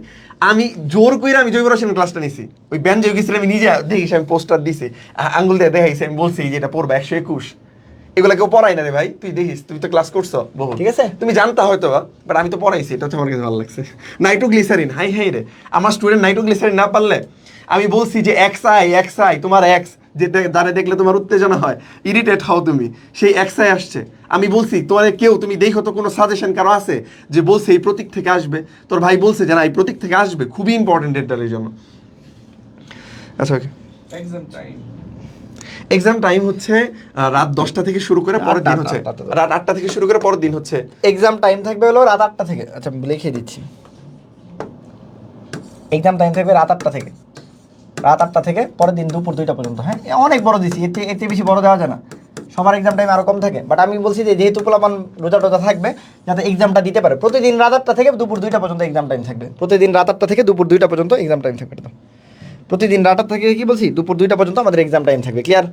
আমি জোর করে আমি জৈব রসায়নের ক্লাসটা নিছি। ওই বেনজয়িক অ্যাসিড আমি নিজে দেখিস, আমি পোস্টার দিছি, আঙ্গুল দিয়ে দেখাইছি, আমি বলছি যে এটা পড়বে 121। এগুলা কেউ পড়াই না রে ভাই, তুই দেখিস, তুই তো ক্লাস করছো বহু। ঠিক আছে? তুমি জানতা হয়তো, বাট আমি তো পড়াইছি, এটা হচ্ছে আমার কাছে ভালো লাগছে। নাইট্রোগ্লিসারিন, হাই হাই রে, আমার স্টুডেন্ট নাইট্রোগ্লিসারিন না পারলে আমি বলছি যে এক্সআই তোমার এক্স, যে দ্বারে দেখলে তোমার উত্তেজনা হয়, ইরিটেট হও তুমি, সেই এক্সআই আসছে। আমি বলছি তোমার কেউ, তুমি দেখো তো কোনো সাজেশন কারো আছে যে বলছে এই প্রতীক থেকে আসবে? তোর ভাই বলছে যে না এই প্রতীক থেকে আসবে, খুবই ইম্পর্টেন্ট ডেন্টালের জন্য। আচ্ছা, ওকে। এক্সাম টাইম হচ্ছে রাত 10টা থেকে শুরু করে পরের দিন হচ্ছে রাত 8টা থেকে শুরু করে পরের দিন হচ্ছে এক্সাম টাইম থাকবে হলো রাত 8টা থেকে। আচ্ছা, লিখে দিচ্ছি, এক্সাম টাইম থাকবে রাত 8টা থেকে, রাত 8টা থেকে পরের দিন দুপুর 2টা পর্যন্ত। হ্যাঁ, অনেক বড় দিচ্ছি, এর থেকে বেশি বড় দেওয়া যায় না। সবার এক্সাম টাইম আরও কম থাকে, বাট আমি বলছি যে যেহেতু পোলাপান রোজা টোজা থাকবে যাতে এক্সামটা দিতে পারে, প্রতিদিন রাত 8টা থেকে দুপুর 2টা পর্যন্ত এক্সাম টাইম থাকবে। প্রতিদিন রাত 8টা থেকে দুপুর 2টা পর্যন্ত এক্সাম টাইম থাকবে। তো প্রতিদিন রাত 8টা থেকে কি বলছি, দুপুর 2টা পর্যন্ত আমাদের এক্সাম টাইম থাকবে। ক্লিয়ার?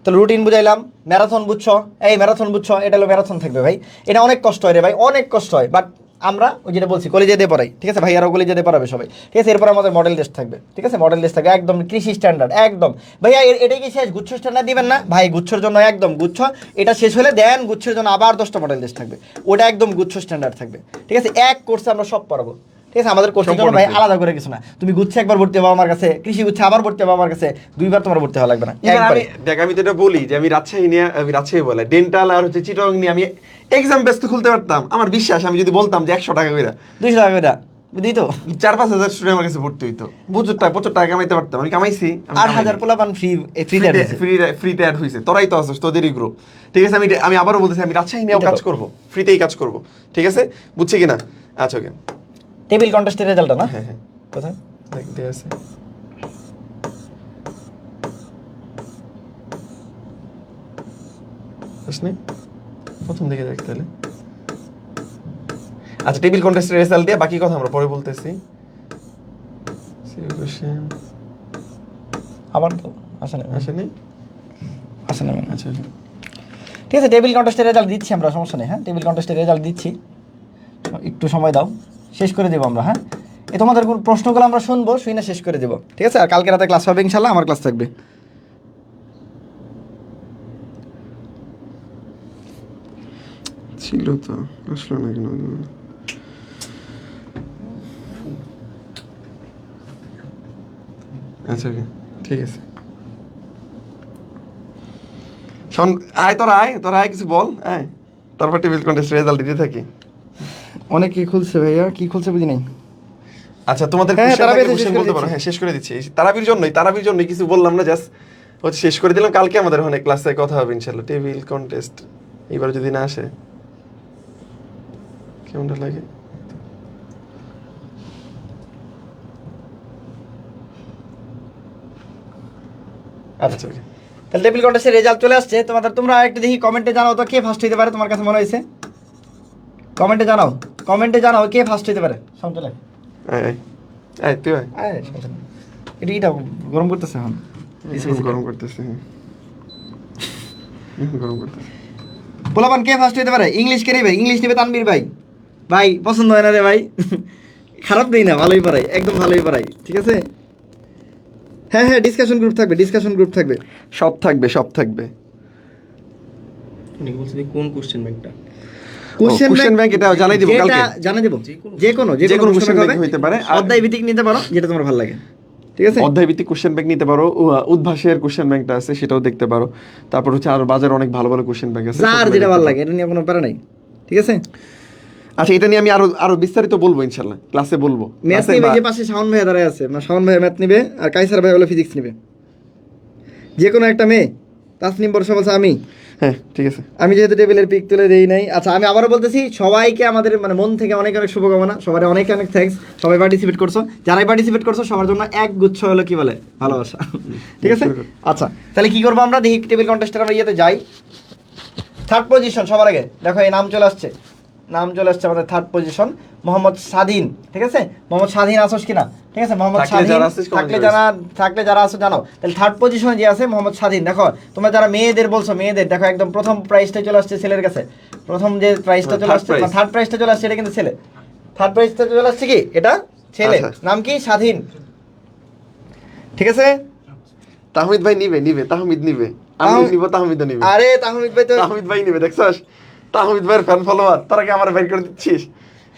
তাহলে রুটিন বুঝাইলাম, ম্যারাথন বুঝছো, এই ম্যারাথন বুঝছো, এটা হলো ম্যারাথন থাকবে ভাই। এটা অনেক কষ্ট হয় রে ভাই, অনেক কষ্ট হয়, বাট আমরা ওই যেটা বলছি কলেজে দিয়ে পড়াই। ঠিক আছে, ভাই আরও কলেজে দিয়ে পড়াবে সবাই। ঠিক আছে, এরপর আমাদের মডেল টেস্ট থাকবে। ঠিক আছে, মডেল টেস্ট থাকবে একদম কৃষি স্ট্যান্ডার্ড একদম। ভাইয়া এটাই কি শেষ? গুচ্ছ স্ট্যান্ডার্ড দিবেন না ভাই? গুচ্ছর জন্য একদম গুচ্ছ, এটা শেষ হলে দেন গুচ্ছের জন্য আবার 10টা মডেল টেস্ট থাকবে, ওটা একদম গুচ্ছ স্ট্যান্ডার্ড থাকবে। ঠিক আছে, এক কোর্সে আমরা সব পড়াবো। ঠিক আছে, আমাদের কোর্সের জন্য ভাই আলাদা করে কিছু না। তুমি গুচ্ছে একবার ভর্তি হবো আমার কাছে, কৃষি গুচ্ছে আবার ভর্তি হবো আমার কাছে, 2বার তোমার ভর্তি হওয়া লাগবে না, একবারে। দেখ, আমি তো এটা বলি যে আমি রাজশাহী বলে ডেন্টাল আর হচ্ছে চিটং নিয়ে আমি এক্সাম ব্যস্ত খুলতে পারতাম। আমার বিশ্বাস, আমি যদি বলতাম যে 100 টাকা করে 200 টাকা করে দিত, 4-5 হাজার স্টুডেন্ট আমার কাছে ভর্তি হইতো, 75 টাকা কামাইতে পারতাম। আমি কামাইছি, 8,000 পোলাপান ফ্রিতে অ্যাড হয়েছে। তোরাই তো আছিস, তোদেরই গ্রুপ। ঠিক আছে, আমি আবারও বলতেছি, আমি রাজশাহী নিয়েও কাজ করবো, ফ্রিতেই কাজ করবো। ঠিক আছে, বুঝছি কিনা? আচ্ছা, ওকে। টেবিল কন্টেস্টের রেজাল্টটা না? হ্যাঁ, কোথায় দেখতে আছে? প্রথম দিকে দেখ তাহলে। আচ্ছা, টেবিল কন্টেস্টের রেজাল্ট দিয়ে বাকি কথা আমরা পরে বলতেছি। আবার তো আসেনি। আচ্ছা, ঠিক আছে, টেবিল কন্টেস্টের রেজাল্ট দিচ্ছি আমরা, সমস্যা নেই। হ্যাঁ, টেবিল কন্টেস্টের রেজাল্ট দিচ্ছি, একটু সময় দাও, শেষ করে দেবো আমরা। হ্যাঁ, তোমাদের কোন প্রশ্নগুলো আমরা শুনবো, শুনে শেষ করে দেবো। ঠিক আছে, আর কালকে রাতে ক্লাস হবে ইনশাল্লাহ, আমার ক্লাস থাকবে। ছিল তো, আসলো না কেন? আচ্ছা, ঠিক আছে। শোন, তোরা আয় কিছু বল, আয়, তারপর টেবিল কন্টেস্টের রেজাল্ট দিতে থাকি। অনেক কি খুলছে ভাইয়া, কি খুলছে বুঝি নাই। আচ্ছা, তোমাদের হ্যাঁ, তারাবির শেষ করে বলতে পারো। দিচ্ছি। হ্যাঁ, শেষ করে দিচ্ছি। তারাবির জন্যই কিছু বললাম না, জাস্ট হচ্ছে শেষ করে দিলাম। কালকে আমাদের অনেক ক্লাসে কথা হবে ইনশাআল্লাহ। টেবিল কন্টেস্ট এবার যদি না আসে কেমনটা লাগে? আচ্ছা, তাহলে টেবিল কন্টেস্টের রেজাল্ট চলে আসছে তোমাদের। তোমরা একটু দেখি কমেন্টে জানাও তো কে ফার্স্ট হইতে পারে, তোমার কাছে মনে হয়েছে? কমেন্টে জানাও কে ফার্স্ট হইতে পারে। সব চলে আয় তুই আয়। এটা গরম করতেছে এখন, গরম করতেছে। পোলাপান কে ফার্স্ট হইতে পারে? ইংলিশ কে নেবে? ইংলিশ নেবে তানবীর ভাই। ভাই পছন্দ হয় না রে ভাই, খারাপ নেই না, ভালোই পড়াই, একদম ভালোই পড়াই। ঠিক আছে, হ্যাঁ, ডিসকাশন গ্রুপ থাকবে, সব থাকবে। কোন কোশ্চেন ব্যাংকটা? কোশ্চেন ব্যাংক এটা জানাই দিব কালকে। জানাই দেব, যে কোনো কোশ্চেন ব্যাংক হইতে পারে, অধ্যায় ভিত্তিক নিতে পারো, যেটা তোমার ভালো লাগে। ঠিক আছে, অধ্যায় ভিত্তিক কোশ্চেন ব্যাংক নিতে পারো, উদ্ভাসের কোশ্চেন ব্যাংকটা আছে, সেটাও দেখতে পারো। তারপর হচ্ছে আর বাজারে অনেক ভালো কোশ্চেন ব্যাংক আছে, যার যেটা ভালো লাগে, এটা নিয়ে কোনো প্যারা নাই। ঠিক আছে, আচ্ছা, এটা নিয়ে আমি আরো বিস্তারিত বলবো ইনশাল্লাহ, ক্লাসে বলবো। ম্যাথ ক্লাসে নিবে, বা- যে পাশে শাওন ভাই দাঁড়ায় আছে, শাওন ভাই ম্যাথ নিবে আর কাইসার ভাই হলো ফিজিক্স নিবে। যে কোনো একটা মেয়ে, তাসনিম বর্ষা বলছে আমি, হ্যাঁ ঠিক আছে। আমি যেহেতু টেবিলের পিক তুলে দেই নাই। আচ্ছা, আমি আবারও বলতেছি, সবাইকে আমাদের মানে মন থেকে অনেক অনেক শুভকামনা, সবাই অনেক অনেক থ্যাঙ্কস, সবাই পার্টিসিপেট করছো, যারাই পার্টিসিপেট করছো সবার জন্য এক গুচ্ছ হলো কি বলে ভালোবাসা। ঠিক আছে, আচ্ছা তাহলে কি করবো আমরা, দেখি টেবিল কন্টেস্টের আমরা ইয়েতে যাই। থার্ড পজিশন সবার আগে দেখো, এই নাম চলে আসছে, নাম চলে আসছে আমাদের থার্ড পজিশন, মোহাম্মদ স্বাধীন। ঠিক আছে, মোহাম্মদ স্বাধীন আসোস কিনা? ঠিক আছে, মোহাম্মদ থাকলে স্বাধীন যারা আছিস comment থাকলে যারা আসো জানাও। তাহলে থার্ড পজিশনে যে আছে মোহাম্মদ স্বাধীন, দেখো তোমরা যারা মেয়েদের বলছো, মেয়েদের দেখো একদম প্রথম প্রাইজটা চলে আসছে ছেলের কাছে, প্রথম যে প্রাইজটা চলে আসছে, থার্ড প্রাইজটা চলে আসছে, এটা কিন্তু ছেলে, থার্ড প্রাইজটা চলে আসছে কি এটা ছেলে, আচ্ছা। নাম কি? স্বাধীন। ঠিক আছে, তাহমিদ ভাই নিবে, তাহমিদ নিবে, আমি নিব, তাহমিদও নিবে। আরে তাহমিদ ভাই তো তাহমিদ ভাই নিবে, দেখছস? তাহমিদ ভাইয়ের ফ্যান ফলোয়ার, তোরা কি আমার বের করে দিচ্ছিস?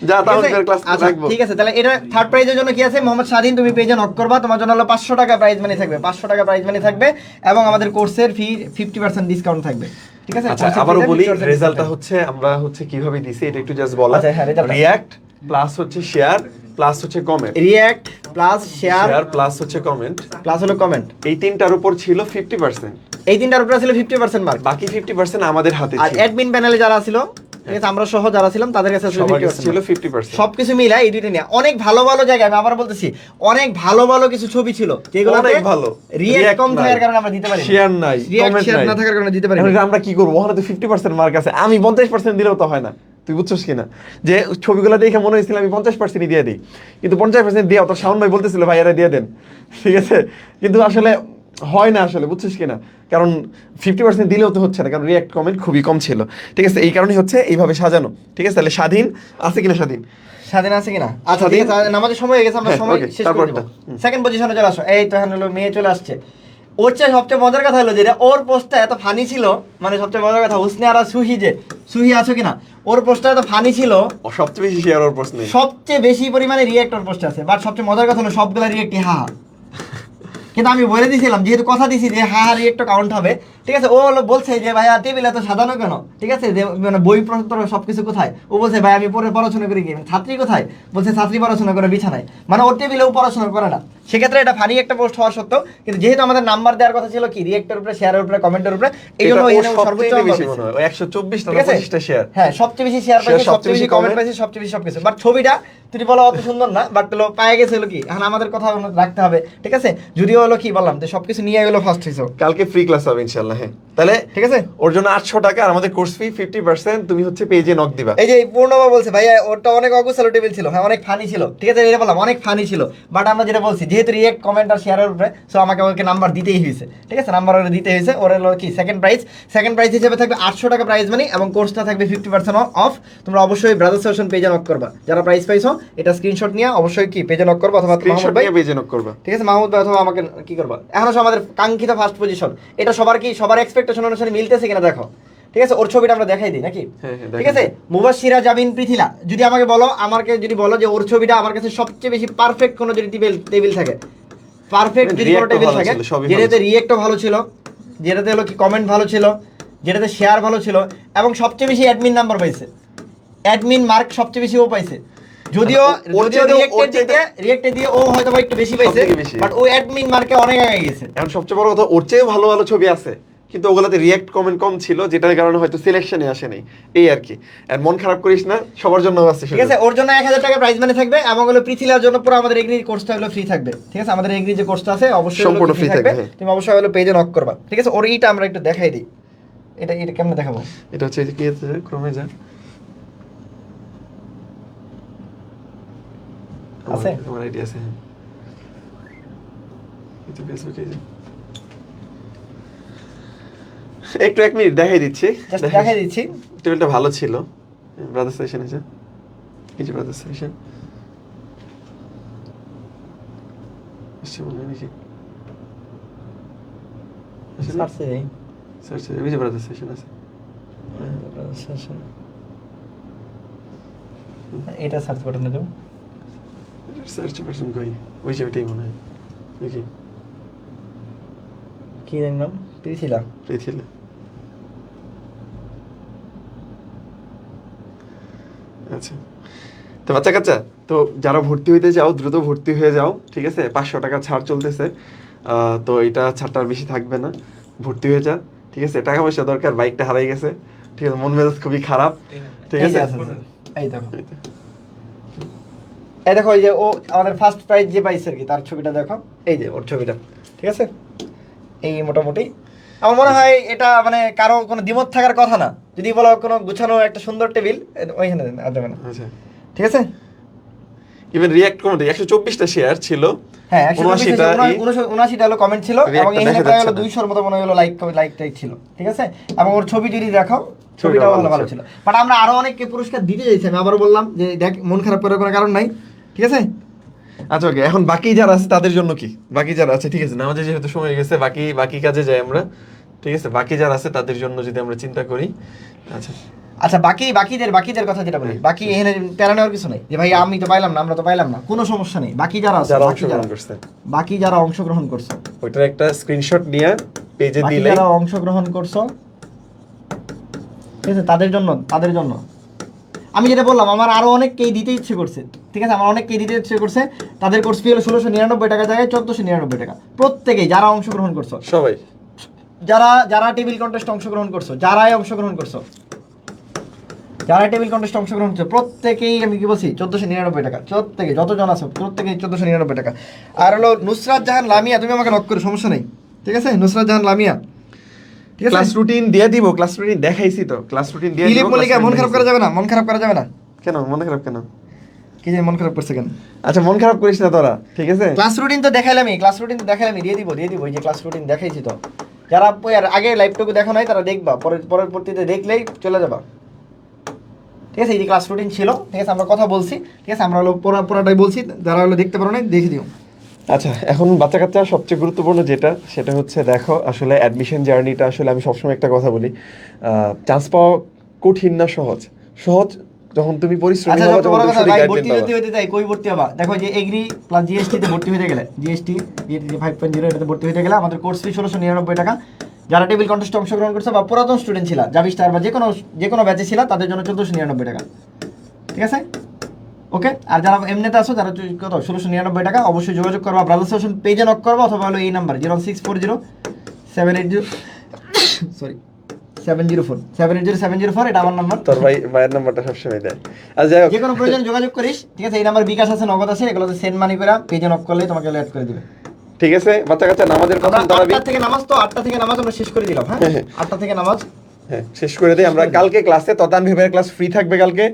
যা, তাহমিদ ভাইয়ের ক্লাস আচ্ছা রাখবো। ঠিক আছে, তাহলে এটা থার্ড প্রাইজের জন্য কি আছে? মোহাম্মদ স্বাধীন, তুমি পেজে নক করবা, তোমার জন্য হলো 500 টাকা প্রাইজ মানি থাকবে, 500 টাকা প্রাইজ মানি থাকবে, এবং আমাদের কোর্সের ফি 50% ডিসকাউন্ট থাকবে। ঠিক আছে, আচ্ছা, আবারও বলি রেজাল্টটা হচ্ছে আমরা হচ্ছে কিভাবে দিছি এটা একটু জাস্ট বলা। আচ্ছা, হ্যাঁ, রেজাল্টটা। রিঅ্যাক্ট প্লাস হচ্ছে শেয়ার প্লাস হচ্ছে comment, react plus share share plus হচ্ছে কমেন্ট, প্লাস হলো কমেন্ট, এই তিনটার উপর ছিল 50%, এই তিনটার উপরে ছিল 50% মার্ক। বাকি 50% আমাদের হাতে আর ছিল। অ্যাডমিন প্যানেলে যারা ছিল, ঠিক আছে, আমরা সহ যারা ছিলাম তাদের কাছে ছিল সবার কাছে 50%। ছিল 50%। সবকিছু মিলা এই দুইটা নিয়ে অনেক ভালো ভালো জায়গায়, আমি আবার বলতেছি, অনেক ভালো ভালো কিছু ছবি ছিল যেগুলো অনেক ভালো। রিঅ্যাক্ট React কম নাই, থাকার কারণে আমরা দিতে পারি, শেয়ার নাই, কমেন্ট নাই, না থাকার কারণে দিতে পারি। এখন এটা আমরা কি করবো? ওখানে তো 50% মার্ক আছে, আমি 50% দিলেও তো হয় না, তুই বুঝছস কিনা? যে ছবিগুলো দেখে মনে হয়েছিল আমি 50% দিয়ে দিই, কিন্তু 50% দিয়ে তো শাওন ভাই বলতেছিল ভাই এরা দিয়ে দেন, ঠিক আছে, কিন্তু আসলে হয় না আসলে, বুঝছিস কিনা? কারণ 50% দিলেও তো হচ্ছে না, কারণ রিঅ্যাক্ট কমেন্ট খুবই কম ছিল। ঠিক আছে, এই কারণেই হচ্ছে এইভাবে সাজানো। ঠিক আছে, তাহলে স্বাধীন আছে কিনা? স্বাধীন স্বাধীন আছে কিনা? আচ্ছা ঠিক আছে, নামাজের সময় হয়ে গেছে, আমরা হ্যাঁ, সময় okay, শেষ করে তারপরটা। দেব। সেকেন্ড পজিশনে চলে আসো, এই তো এখন হলো মেয়ে চলে আসছে। ওর চেয়ে সবচেয়ে মজার কথা হলো যেটা, ওর পোস্টটা এত ফানি ছিল, মানে সবচেয়ে মজার কথা, হুসনে আর সুহি, যে সুহি আছো কিনা, ওর পোস্টটা এত ফানি ছিল, ও সবচেয়ে বেশি শেয়ার ওর প্রশ্ন। সবচেয়ে বেশি পরিমাণে রিঅ্যাক্ট ওর পোস্টে আছে, বাট সবচেয়ে মজার কথা হলো সবগুলা রিঅ্যাক্ট হা হা। কিন্তু আমি বলে দিয়েছিলাম, যেহেতু কথা দিছি যে হা হা রিঅ্যাক্ট কাউন্ট হবে, ঠিক আছে, ও হলো বলছে যে ভাইয়া টেবিল এত সাজানো কেন, ঠিক আছে, যে মানে বই পত্র সবকিছু কোথায়, ও বলছে ভাই আমি পড়াশোনা করি কি, ছাত্রী কোথায়, বলছে ছাত্রী পড়াশোনা করে বিছানায়, মানে ওর টেবিলেও পড়াশোনা করে না। সেক্ষেত্রে এটা ফানি একটা পোস্ট হওয়া সত্ত্বেও, কিন্তু যেহেতু আমাদের নাম্বার দেওয়ার কথা ছিল কি রিঅ্যাক্টের উপরে, শেয়ারের উপরে, কমেন্টের উপরে, এই জন্য সর্বোচ্চ বেশি মনে হয় 124 না ঠিক আছে? 25টা শেয়ার। হ্যাঁ, সবচেয়ে বেশি শেয়ার পাইছে, সবচেয়ে বেশি কমেন্ট comment। পাইছে, সবচেয়ে বেশি সবকিছু। বাট ছবিটা তুমি বলো অত সুন্দর না, বাট হলো পায়ে গেছে হলো কি, এখন আমাদের কথা রাখতে হবে, ঠিক আছে, যদিও হলো কি বললাম যে সবকিছু নিয়ে গেলো ফার্স্ট হইছো, কালকে ফ্রি ক্লাস হবে ইনশাআল্লাহ। হ্যাঁ, তাহলে ঠিক আছে। ওর জন্য 800 টাকা, আর আমাদের কোর্স ফি 50%, তুমি হচ্ছে পেজে নক দিবা। এই যে পূর্ণবা বলছে ভাইয়া ওরটা অনেক অগুছালো টেবিল ছিল, হ্যাঁ অনেক ফানি ছিল, ঠিক আছে, এটা বললাম অনেক ফানি ছিল, বাট আমরা যেটা বলছি যেহেতু রিঅ্যাক্ট কমেন্ট আর শেয়ারের উপরে, সো আমাকে ওকে নাম্বার দিতেই হয়েছে, ঠিক আছে, নাম্বার ওরে দিতে হয়েছে। ওর হলো কি সেকেন্ড প্রাইজ হিসেবে থাকবে 800 টাকা প্রাইজ মানি, এবং কোর্সটা থাকবে 50% অফ। তোমরা অবশ্যই ব্রাদার সেশন পেজে নক করবা, যারা প্রাইজ পাইছো এটা স্ক্রিনশট নিয়ে অবশ্যই কি পেজে নক করবা, অথবা মাহমুদ স্ক্রিনশট ভাই, নিয়ে পেজে নক করবা। ঠিক আছে, মাহমুদ ভাই অথবা আমাকে কি করবা। এখন আসো আমাদের কাঙ্ক্ষিত ফার্স্ট পজিশন, এটা সবার এক্সপেকটেশন অনুসারে মিলতেছে কিনা দেখো, ঠিক আছে, ওর ছবিটা আমরা দেখাই দিই নাকি? হ্যাঁ, হ্যাঁ, ঠিক আছে, মুবাশশিরা জাবিন পৃথিলা, যদি আমাকে বলো, যদি বলো যে ওর ছবিটা আমার কাছে সবচেয়ে বেশি পারফেক্ট কোনো যদি টেবিল থাকে, পারফেক্ট যদি কোনো React-ও টেবিল ভালো থাকে, ছিল, সবই যেটাতে ভালো ছিল। রিঅ্যাক্টও ভালো ছিল, যেটাতে হলো কি কমেন্ট ভালো ছিল, যেটাতে শেয়ার ভালো ছিল, এবং সবচেয়ে বেশি অ্যাডমিন নাম্বার পাইছে, অ্যাডমিন মার্ক সবচেয়ে বেশি ও পাইছে, যদিও ওর চাইতেও- রিঅ্যাক্টে দিয়ে ও হয়তো বা একটু বেশি পাইছে, সবথেকে বেশি। বাট ও অ্যাডমিন মার্কে অনেক আগে গেছে। এখন সবচেয়ে বড় কথা, ওর চেয়ে ভালো ভালো ছবি আছে, কিন্তু ওগুলাতে রিঅ্যাক্ট কমেন্ট কম ছিল, যেটার কারণে হয়তো সিলেকশনে আসে নাই, এই আর কি। আর মন খারাপ করিস না, সবার জন্য আছে। ঠিক আছে, ওর জন্য 1000 টাকা প্রাইজ মানি থাকবে, এবং হলো পৃথিলার জন্য পুরো আমাদের এগ্রি কোর্সটা হলো ফ্রি থাকবে, ঠিক আছে, আমাদের এগ্রি যে কোর্সটা আছে অবশ্যই সম্পূর্ণ ফ্রি free থাকবে, থাকবে, হ্যাঁ। তুমি অবশ্যই হলো পেজে নক করবা, ঠিক আছে। ওর এইটা আমরা একটু দেখাই দিই, এটা কেমনে দেখাবো, এটা হচ্ছে কি আছে, ক্রমে যা আছে? আমার আইডিয়া আছে, হ্যাঁ। এটা ফেসবুকে যা একটু 1 মিনিট দেখাই দিচ্ছি। জাস্ট দেখাই দিচ্ছি। টেবিলটা ভালো ছিল, ব্রাদার সেশন আছে, এই যে ব্রাদার সেশন আসছে মনে হয় নাকি, সার্চে দেই, সার্চ এই যে ব্রাদার সেশন আছে, এটা সার্চ বাটনে দাও, সার্চ পারসন কই, ওই যে ওইটাই মনে হয় নাকি, কি জানি নাম, পৃথিলা, পৃথিলা। আচ্ছা তো বাচ্চা কাচ্চা, তো যারা ভর্তি হইতে চাও দ্রুত ভর্তি হয়ে যাও, ঠিক আছে? 500 টাকা ছাড় চলতেছে, তো এটা ছাড়টা আর বেশি থাকবে না, ভর্তি হয়ে যা, ঠিক আছে? টাকা পয়সা দরকার, বাইকটা হারাই গেছে, ঠিক আছে? মন মেজাজ খুবই খারাপ, ঠিক এই আছে? যে আছে, এই দেখো, এই দেখো, এই যে ও আমাদের ফার্স্ট প্রাইজ যে পাইছে আর কি, তার ছবিটা দেখো, এই যে ওর ছবিটা, ঠিক আছে? এই মোটামুটি আমার মনে হয় এটা মানে কারো কোনো দ্বিমত থাকার কথা না, যদি বলো কোনো গুছানো একটা সুন্দর টেবিল ওইখানে দেবে না, আচ্ছা, ঠিক আছে? ইভেন রিঅ্যাক্ট কমেন্টে 124টা শেয়ার ছিল, হ্যাঁ 79টা 79টা হলো কমেন্ট ছিল, React এবং টা এখানে দেখা প্রায় যাচ্ছে হলো না। 200 মতো মনে হলো লাইক টাইক ছিল, ঠিক আছে? এবং ওর ছবি যদি দেখো, ছবিটাও ভালো ভালো ছিল। ছিল, বাট আমরা আরো অনেককে পুরস্কার দিতে চাইছি, আমি আবারও বললাম যে দেখ, মন খারাপ করার কোনো কারণ নাই, ঠিক আছে? আচ্ছা ওকে, এখন বাকি যারা আছে তাদের জন্য কি? বাকি যারা আছে, ঠিক আছে, নামাজে যেহেতু সময় হয়ে গেছে, বাকি কাজে যাই আমরা, ঠিক আছে? বাকি যারা আছে তাদের জন্য যদি আমরা চিন্তা করি, আচ্ছা আচ্ছা, বাকিদের কথা যেটা বলি, বাকি এখানে প্যারা নেওয়ার কিছু নেই যে ভাই আমি তো পাইলাম না, আমরা তো পাইলাম না, কোনো সমস্যা নেই। বাকি যারা আছে, যারা বাকি অংশগ্রহণ করছে, বাকি যারা অংশগ্রহণ করছো, ওইটার একটা স্ক্রিনশট নিয়ে পেজে বাকি দিলে, যারা অংশগ্রহণ করছো, ঠিক আছে, তাদের জন্য আমি যেটা বললাম, আমার আরো অনেককেই দিতে ইচ্ছে করছে, ঠিক আছে? আমার অনেককেই দিতে ইচ্ছে করছে, তাদের কোর্স ফি হলো 1699 টাকা জায়গায় 1499 টাকা, প্রত্যেকেই যারা অংশগ্রহণ করছো, সবাই যারা টেবিল কন্টেস্টে অংশগ্রহণ করছো, যারাই অংশগ্রহণ করছো, যারা টেবিল কন্টেস্টে অংশগ্রহণ করছো, প্রত্যেকেই আমি কি বলছি 1499 টাকা, প্রত্যেকে যতজন আছো প্রত্যেকেই 1499 টাকা। আর হলো নুসরাত জাহান লামিয়া, তুমি আমাকে নক করো, সমস্যা নেই, ঠিক আছে? নুসরাত জাহান লামিয়া, ঠিক আছে? ক্লাস রুটিন দিয়ে দিব, ক্লাস রুটিন দেখাইছি তো, ক্লাস রুটিন দিয়ে দিলীপ দিব। মল্লিকা, মন খারাপ করা যাবে না, মন খারাপ করা যাবে না। কেন মন খারাপ কেন? কি যে মন খারাপ করছে কেন? আচ্ছা মন খারাপ করিস না তোরা, ঠিক আছে? ক্লাস রুটিন তো দেখাইলামই, দিয়ে দিব, এই যে ক্লাস রুটিন দেখাইছি তো, যারা আগে লাইভটুকু দেখো নাই তারা দেখবা, পরবর্তীতে দেখলেই চলে যাবা, ঠিক আছে? এই যে ক্লাস রুটিন ছিল, ঠিক আছে? আমরা কথা বলছি, ঠিক আছে? আমরা হলো পুরাটাই বলছি, যারা হলো দেখতে পারো না দেখে দিও। আচ্ছা এখন বাচ্চা কাচ্চা সবচেয়ে গুরুত্বপূর্ণ যেটা, সেটা হচ্ছে দেখো আসলে অ্যাডমিশন জার্নিটা, আসলে আমি সবসময় একটা কথা বলি, চান্স পাওয়া কঠিন না সহজ, যখন তুমি পরিশ্রমী আচ্ছা, হবা, সবচেয়ে যখন বড় তুমি কথা সঠিক ভাই, গাইডলাইন ভর্তি পাবা। হতে যাই, কই ভর্তি হবা? দেখো যে এগ্রি প্লাস জিএসটি তে ভর্তি হতে গেলে, জিএসটি 5.0 এটাতে ভর্তি হতে গেলে আমাদের কোর্স ফি 1699 টাকা। যারা টেবিল কন্টেস্টে অংশগ্রহণ করছে বা পুরাতন স্টুডেন্ট ছিল, জাভি স্টার বা যে কোনো ব্যাচে ছিল, তাদের জন্য 1499 টাকা, ঠিক আছে? ওকে, আর যারা এমনিতে আসো, যারা কত 1699 টাকা, অবশ্যই যোগাযোগ করবা, ব্রাদার সেশন পেজে নক করবা, অথবা হলো এই নাম্বার 0640780 সরি 704 এটা আমার নাম্বার। তোর ভাইয়ের নাম্বারটা সবসময় দেয়। আর যাই হোক, যে কোনো প্রয়োজন যোগাযোগ করিস, ঠিক আছে? এই নাম্বার বিকাশ আছে, নগদ আছে, এগুলোতে সেন্ড মানি করে পেজে নক করলে তোমাকে অ্যাড করে দিবে, ঠিক আছে বাচ্চা কাচ্চা, নামাজের আমরা প্রথম তারাবি 8টা থেকে নামাজ, তো 8টা থেকে নামাজ আমরা শেষ করে দিলাম, হ্যাঁ? 8টা থেকে নামাজ হ্যাঁ শেষ করে দিই আমরা। কালকে ক্লাসে ততানভি ভাইয়ের ক্লাস ফ্রি থাকবে কালকে,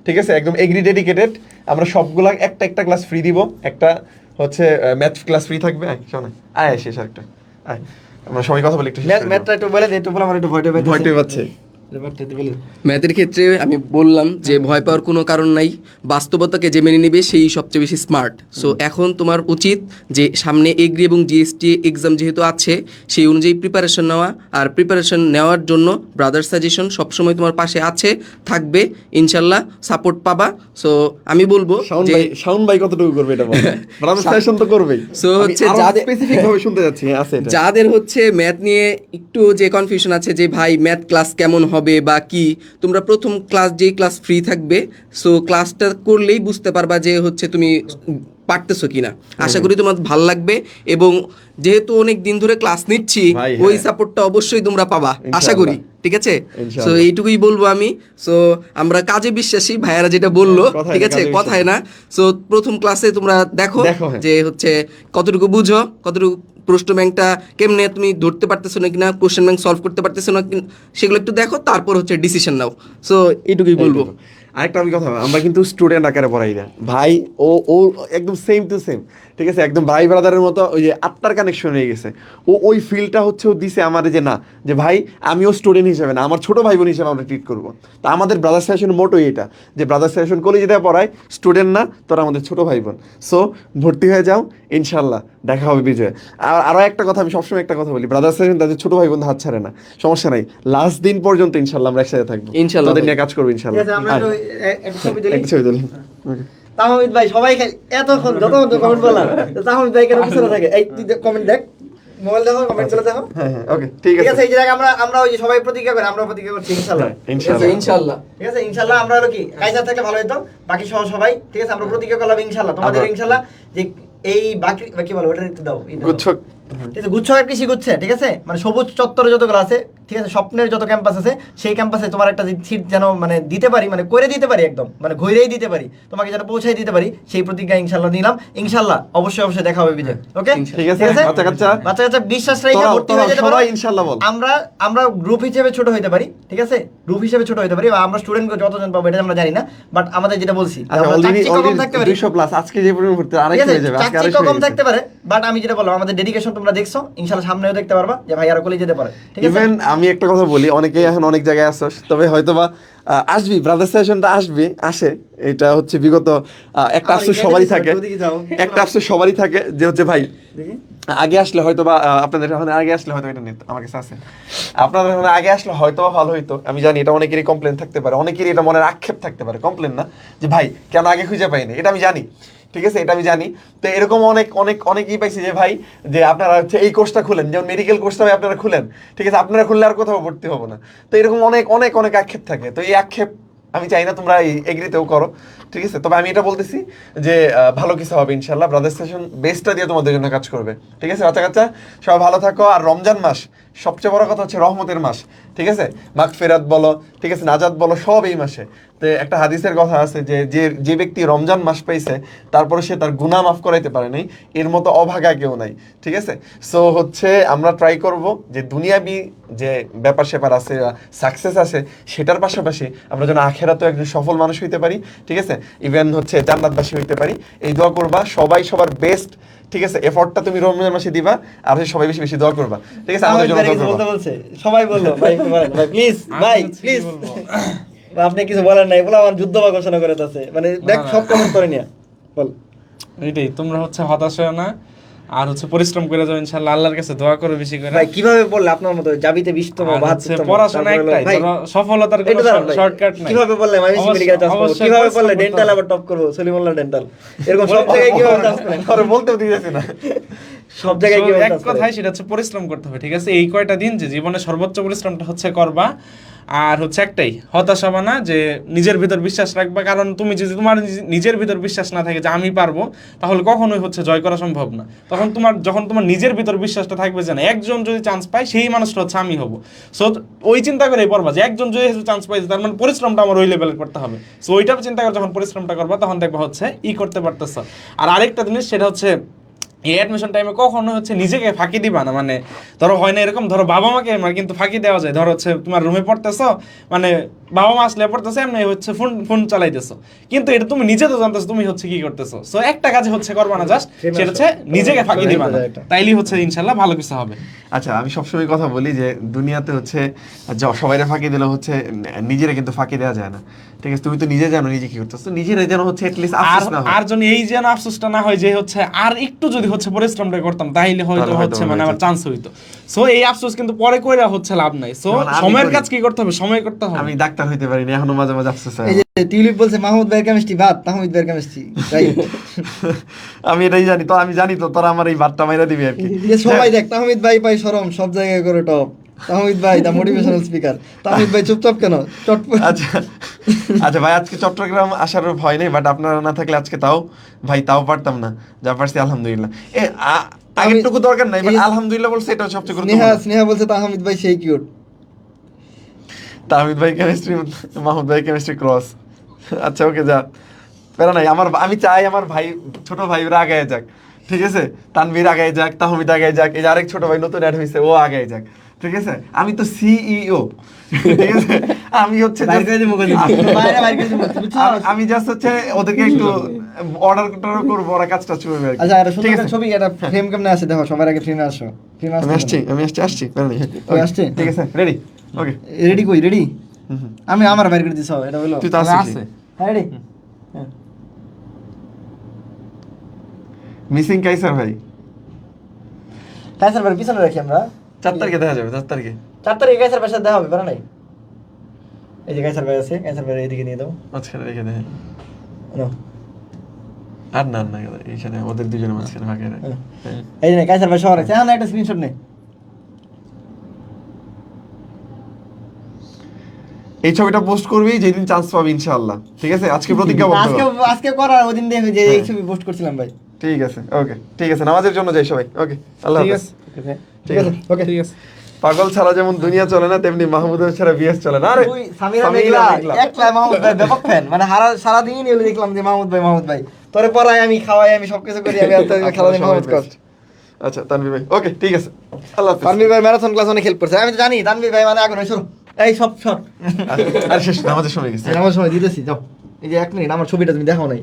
ঠিক আছে? একদম এগ্রি ডেডিকেটেড, আমরা সবগুলা একটা ক্লাস ফ্রি দিব, একটা হচ্ছে ম্যাথ ক্লাস ফ্রি থাকবে। আয় শোনা, আয় শেষ আরেকটা, আয় আমরা সবাই কথা বলি একটু। ম্যাথটা একটু বলে দে, একটু বলে, আমার একটু ভয়টা পাচ্ছে। ম্যাথের ক্ষেত্রে আমি বললাম যে ভয় পাওয়ার কোনো কারণ নাই, বাস্তবতাকে যে মেনে নেবে সেই সবচেয়ে বেশি স্মার্ট। সো এখন তোমার উচিত যে সামনে এগ্রি এবং জিএসটি এক্সাম যেহেতু আছে, সেই অনুযায়ী প্রিপারেশন নেওয়া, আর প্রিপারেশন নেওয়ার জন্য ব্রাদার সাজেশন সবসময় তোমার পাশে আছে, থাকবে, ইনশাল্লাহ সাপোর্ট পাবা। সো আমি বলবো যে শাওন ভাই কতটুকু করবে এটা বল, ব্রাদার সেশন তো করবেই। So হচ্ছে যাদের যাদের- স্পেসিফিক ভাবে শুনতে যাচ্ছি, হ্যাঁ আছে এটা। যাদের হচ্ছে ম্যাথ নিয়ে একটু যে কনফিউশন আছে যে ভাই ম্যাথ ক্লাস কেমন হবে বা কি, তোমরা প্রথম ক্লাস যেই ক্লাস ফ্রি থাকবে, সো ক্লাসটা করলেই বুঝতে পারবা যে হচ্ছে তুমি পারতেছো কিনা। আশা করি তোমার ভাল লাগবে, এবং যেহেতু অনেক দিন ধরে ক্লাস নিচ্ছি, ভাই, ওই হ্যাঁ। সাপোর্টটা অবশ্যই তোমরা পাবা আশা ইনশাআল্লাহ। করি, ঠিক আছে? সো ইনশাআল্লাহ। এইটুকুই বলবো আমি। সো আমরা কাজে বিশ্বাসী, ভাইয়ারা যেটা বললো, কথায় ঠিক না, আছে, কাজে কথায় না। সো প্রথম ক্লাসে তোমরা দেখো হ্যাঁ। যে হচ্ছে কতটুকু বুঝো, কতটুকু প্রশ্ন ব্যাংকটা কেমনে তুমি ধরতে পারতেছো না কিনা, কোশ্চেন ব্যাংক সলভ করতে পারতেছো না কিনা, সেগুলো একটু দেখো, তারপর হচ্ছে ডিসিশন নাও। সো এইটুকুই বলবো। আরেকটা আমি কথা, আমরা কিন্তু স্টুডেন্ট আকারে পড়াই না ভাই, ও একদম সেম টু সেম, ঠিক আছে? একদম ভাই ব্রাদারের মতো, ওই যে আত্মার কানেকশন হয়ে গেছে। ওই ফিলটা হচ্ছে ও দিছে আমাদের, যে না যে ভাই আমিও স্টুডেন্ট হিসেবে না, আমার ছোট ভাই বোন হিসেবে আমরা ট্রিট করবো। তা আমাদের ব্রাদার সেশনের মোটোই এটা, যে ব্রাদার সেশন কলেজে পড়ায়, স্টুডেন্ট না, তোরা আমাদের ছোট ভাই বোন। সো ভর্তি হয়ে যাও, ইনশাল্লাহ দেখা হবে বিজয়। আর আরও একটা কথা, আমি সবসময় একটা কথা বলি, ব্রাদার সেশন তাদের ছোট ভাই বোন হাত ছাড়ে না, সমস্যা নাই, লাস্ট দিন পর্যন্ত ইনশাল্লাহ আমরা একসাথে থাকবো, ইনশাল্লাহ। তাদের নিয়ে কাজ করবো ইনশাল্লাহ। আমরা একটা ছবি দিলি। একটা ছবি তুলি। তাহমিদ ভাই, সবাই এতক্ষণ যত কমেন্ট বললাম, তাহমিদ ভাই কেন পিছনে থাকে? এই তুই কমেন্ট দেখ, মোবাইল দেখো, কমেন্ট করে দেখো। হ্যাঁ হ্যাঁ ওকে ঠিক ঠিক আছে আছে, এই যে জায়গায় আমরা ওই যে সবাই প্রতিজ্ঞা করি, আমরা প্রতিজ্ঞা করছি ইনশাআল্লাহ। ইনশাআল্লাহ ইনশাআল্লাহ ঠিক আছে, ইনশাআল্লাহ আমরা হলো কি কাইসার থেকে ভালো হতো, বাকি সবাই ঠিক আছে, আমরা প্রতিজ্ঞা করলাম ইনশাআল্লাহ তোমাদের আবার। ইনশাআল্লাহ যে এই বাকি কি বলো ওটা একটু দাও, গুচ্ছ ঠিক আছে, গুচ্ছ আর কৃষি গুচ্ছে, ঠিক আছে, মানে সবুজ চত্বরে যতগুলো আছে, ঠিক আছে, স্বপ্নের যত ক্যাম্পাস আছে সেই ক্যাম্পাসে তোমার একটা সিট যেন মানে দিতে পারি, মানে করে দিতে পারি, একদম মানে ঘুরেই দিতে পারি, তোমাকে যেন পৌঁছাই দিতে পারি, সেই প্রতিজ্ঞা ইনশাআল্লাহ নিলাম। ইনশাআল্লাহ অবশ্যই দেখা হবে বিজয়। ওকে ঠিক আছে বাচ্চা বাচ্চা বিশ্বাস রাখা তোরাও- ভর্তি হয়ে তোরাও যেতে পারো সবাই ইনশাআল্লাহ বল। আমরা গ্রুপ হিসেবে ছোট হইতে পারি, ঠিক আছে, গ্রুপ হিসেবে ছোট হইতে পারি, বা আমরা স্টুডেন্ট যতজন পাবো এটা আমরা জানি না, বাট আমাদের যেটা বলছি আচ্ছা আমরা অলরেডি চাকচিক্য কম থাকতে পারি, 200 প্লাস আজকে যে পরিমাণ ভর্তি আরেক ঠিক আছে, হয়ে যাবে আজকে আরেক চাকচিক্য কম হয়ে থাকতে পারে, বাট আমি যেটা বললাম আমাদের ডেডিকেশন তোমরা দেখছো, ইনশাআল্লাহ সামনেও দেখতে পারবা যে ভাই আরো কলেজ যেতে পারে। ঠিক আছে, ইভেন আমি একটা কথা বলি, অনেকেই এখন অনেক জায়গায় আসছ, তবে হয়তোবা আসবি ব্রাদার সেশনটা আসে, এটা হচ্ছে বিগত একটা আমার আফসোস এটা সবারই দেখছি, থাকে, ওদিকে যাও। একটা আফসোস সবারই থাকে যে হচ্ছে ভাই দেখি। আগে আসলে হয়তো বা আপনাদের এখন আগে আসলে হয়তো এটা নিত আমার কাছে আছে, আপনাদের এখন আগে আসলে হয়তো বা ভালো হইতো। আমি জানি এটা অনেকেরই কমপ্লেন থাকতে পারে, অনেকেরই এটা মনের আক্ষেপ থাকতে পারে, কমপ্লেন না যে ভাই কেন আগে খুঁজে পাইনি, এটা আমি জানি, ঠিক আছে, এটা আমি জানি। তো এরকম অনেকেই পাইছি যে ভাই যে আপনারা হচ্ছে এই কোর্সটা খুলেন, যেমন মেডিকেল কোর্সটা ভাই আপনারা খুলেন, ঠিক আছে, আপনারা খুললে আর কোথাও ভর্তি হবো না। তো এরকম অনেক আক্ষেপ থাকে, তো এই আক্ষেপ আমি চাই না তোমরা এই এগ্রিতেও করো, ঠিক আছে। তবে আমি এটা বলতেছি যে ভালো কিছু হবে ইনশাল্লাহ, ব্রাদার স্টেশন বেস্টটা দিয়ে তোমাদের জন্য কাজ করবে, ঠিক আছে বাচ্চা সবাই ভালো থাকো। আর রমজান মাস সবচেয়ে বড় কথা হচ্ছে রহমতের মাস, ঠিক আছে, মাগফিরাত বলো, ঠিক আছে, নাজাত বলো, সব এই মাসে। তো একটা হাদিসের কথা আছে যে যে ব্যক্তি রমজান মাস পাইছে তারপরে সে তার গুনাহ মাফ করাইতে পারে নাই, এর মতো অভাগা কেউ নাই, ঠিক আছে। সো হচ্ছে আমরা ট্রাই করব যে দুনিয়াবি যে ব্যাপার স্যাপার আছে, সাকসেস আছে, সেটার পাশাপাশি আমরা যেন আখেরাতেও একজন সফল মানুষ হইতে পারি, ঠিক আছে, ইভেন হচ্ছে জান্নাতবাসী হইতে পারি, এই দোয়া করবা। সবাই সবার বেস্ট, ঠিক আছে, এফর্টটা তুমি রমজান মাসে দিবা, আর সবাই বেশি বেশি দোয়া করবা, ঠিক আছে, আমাদের জন্য দোয়া করবা। বলতে সবাই বললো ভাই ভাই প্লিজ ভাই আমি হচ্ছে কি প্লিজ, বলবো? আপনি কিছু বলেন নাই বলে আমার যুদ্ধ বা ঘোষণা করে দিতেছে, মানে দেখ না, না। সব কমেন্ট করে নিয়া বল। এইটাই, তোমরা হচ্ছে হতাশ হও না, আর হচ্ছে পরিশ্রম করে যাও ইনশাআল্লাহ, আল্লাহর কাছে দোয়া করো বেশি করে। ভাই কিভাবে বললে আপনার মতো জাবিতে 20তম আর হচ্ছে 72তম পড়াশোনা একটাই, ধরো সফলতার কোনো শর্টকাট নাই। কিভাবে বললে আমি মেডিকেল চান্স পাবো, অবশ্যই কিভাবে পরিশ্রম বললে করতে ডেন্টাল হবে। আবার টপ করব, সলিমুল্লাহ ডেন্টাল, এরকম সব জায়গায় কিভাবে চান্স করেন, আরে বলতেও দিতেছি না। সব জায়গায় So, কিভাবে এক চান্স করেন। কথাই সেটা হচ্ছে পরিশ্রম করতে হবে, ঠিক আছে। এই কয়টা দিন যে জীবনে সর্বোচ্চ পরিশ্রমটা হচ্ছে করবা, আর হচ্ছে একটাই, হতাশ হবা না, যে নিজের ভিতর বিশ্বাস রাখবা। কারণ তুমি যদি তোমার নিজের ভিতর বিশ্বাস না থাকে যে আমি পারবো, তাহলে কখনোই হচ্ছে জয় করা সম্ভব না। যখন তোমার নিজের ভিতর বিশ্বাসটা থাকবে যে না, একজন যদি চান্স পায় সেই মানুষটা হচ্ছে আমি হব, সো ওই চিন্তা করে পড়বা যে একজন যদি চান্স পাইছে তার মানে পরিশ্রমটা আমার ওই লেভেলে করতে হবে। সো ওইটা চিন্তা করে যখন পরিশ্রমটা করবা তখন দেখবা হচ্ছে করতে পারতেছ। আর আরেকটা জিনিস, সেটা হচ্ছে এই অ্যাডমিশন টাইমে কখনো হচ্ছে নিজেকে ফাঁকি দিবা না। মানে ধরো হয় না এরকম, ধরো বাবা মাকে মানে কিন্তু ফাঁকি দেওয়া যায়। ধরো হচ্ছে তোমার রুমে পড়তেছো, মানে বাবা মা আসলে পড়তেছো, এমনি হচ্ছে ফোন চালাইতেছো, কিন্তু এটা তুমি নিজে তো জানতেছো তুমি হচ্ছে কি করতেছো। সো একটা কাজে হচ্ছে করবা না, জাস্ট সেটা হচ্ছে নিজেকে ফাঁকি দিবা না, তাইলেই হচ্ছে ইনশাল্লাহ ভালো কিছু হবে। আচ্ছা আমি সবসময় কথা বলি যে দুনিয়াতে হচ্ছে সবাইরে ফাঁকি দিলে হচ্ছে নিজেরা কিন্তু ফাঁকি দেওয়া যায় না, ঠিক আছে। তুমি তো নিজে জানো নিজে কি করতেছো, নিজেরা যেন হচ্ছে অ্যাটলিস্ট আফসোস না হয়। আর যদি এই যেন আফসোসটা না হয় যে হচ্ছে আর একটু যদি হচ্ছে পরিশ্রমটা করতাম তাহলে হয়তো তাহলে হচ্ছে মানে হয়তো আমার চান্স হইতো। সো এই আফসোস কিন্তু পরে কইরা হচ্ছে লাভ নাই। সো যেমন আমি সময়ের করি। কাজ কি করতে হবে, সময় করতে হবে। আমি ডাক্তার হইতে পারিনি, এখনো মাঝে মাঝে আফসোস হয় এই যে টিউলিপ বলছে মাহমুদ ভাইয়ের কেমিস্ট্রি বাদ, তাহমিদ ভাইয়ের কেমিস্ট্রি তাই আমি এটাই জানি, তো আমি জানি তো তোরা আমার এই বারটা মাইরা দিবি আর কি। সবাই দেখ তাহমিদ ভাই পাই শরম, সব জায়গায় করে টপ, তাহমিদ ভাই দা মোটিভেশনাল স্পিকার, তাহমিদ ভাই চুপচাপ কেন চটপট। আচ্ছা আচ্ছা ভাই, আজকে চট্টগ্রাম আসার ভয় নেই, বাট আপনারা না থাকলে আজকে তাও পারতাম না, যা পারছি আলহামদুলিল্লাহ। আগেরটুকু দরকার নাই, বাট আলহামদুলিল্লাহ বলছে, এটা সবচেয়ে গুরুত্বপূর্ণ। স্নেহা বলছে তাহমিদ ভাই সেই কিউট। তাহমিদ ভাই কেমিস্ট্রি, মাহমুদ ভাই কেমিস্ট্রি ক্রস। আচ্ছা ওকে যা, প্যারা নাই। আমি চাই আমার ভাই, ছোট ভাইরা আগায় যাক, ঠিক আছে, তানভীর আগায় যাক, তাহমিদ আগায় যাক, এই যে আরেক ছোট ভাই নতুন অ্যাড হয়েছে ও আগায় যাক, ঠিক আছে। আমি তো সিইও, ঠিক আছে, আমি হচ্ছে আমি জাস্ট হচ্ছে ওদেরকে একটু অর্ডার করবো, ওরা কাজটা করবে আর কি। আচ্ছা, একটা ঠিক সুন্দর আছে, ছবি, একটা ফ্রেম কেমনে আছে দেখো, সবার আগে ফ্রেমে আসো, ফ্রেমে আমি আসছি প্যারা নেই। তুই আসছে? ঠিক আছে রেডি, ওকে। রেডি কই রেডি, আমি আমার বাইরে করে দিছ, এটা হলো তুই তো আসছিস। হ্যাঁ রেডি। মিসিং কাইসার ভাই, কাইসার ভাই পিছনে রাখি আমরা, 4 তারিখে দেখা যাবে, 4 তারিখে। 4 তারিখে কাইসার ভাইয়ের সাথে দেখা হবে, পারা নাই। এই যে কাইসার ভাই আছে, কাইসার ভাই এদিকে নিয়ে দাও। মাঝখানে রেখে দেখেন। নাও। আর না না এইখানে আমাদের দুজনের মাঝখানে ভাগে রাখ। হ্যাঁ। এই যে কাইসার ভাই শহর আছে, হ্যাঁ না একটা স্ক্রিনশট নে। এই ছবিটা পোস্ট করবি যেদিন চান্স পাবি ইনশাআল্লাহ, ঠিক আছে? আজকে প্রতিজ্ঞাবদ্ধ আজকে হ। আজকে করার ওই দিন দেখে যে এই ছবি পোস্ট করছিলাম ভাই। ঠিক আছে, ওকে, ঠিক আছে, নামাজের জন্য যাই সবাই। ওকে, আল্লাহ ঠিক হাফেজ। আছে ঠিক আছে ওকে ঠিক আছে। পাগল ছাড়া যেমন দুনিয়া চলে না, তেমনি মাহমুদের ছাড়া বিএস চলে না। আরে তুই সামিরা মেঘলা একলা মাহমুদ ভাই ব্যাপক ফ্যান, মানে সারা দিন এগুলো দেখলাম যে মাহমুদ ভাই তোরে পড়াই, আমি খাওয়াই, আমি সবকিছু করি, আমি আর তোর খেলা দিন মাহমুদ কর। আচ্ছা তানভীর ভাই, ওকে ঠিক আছে, আল্লাহ হাফেজ। তানভীর ভাই ম্যারাথন ক্লাস অনেক হেল্প করছে, আমি তো জানি তানভীর ভাই মানে আগুন শুরু। এই সব সব আর শেষ, নামাজের সময় গেছে। আমার সময় দিতেছি, যাও। এই যে 1 মিনিট আমার ছবিটা তুমি দেখাও নাই,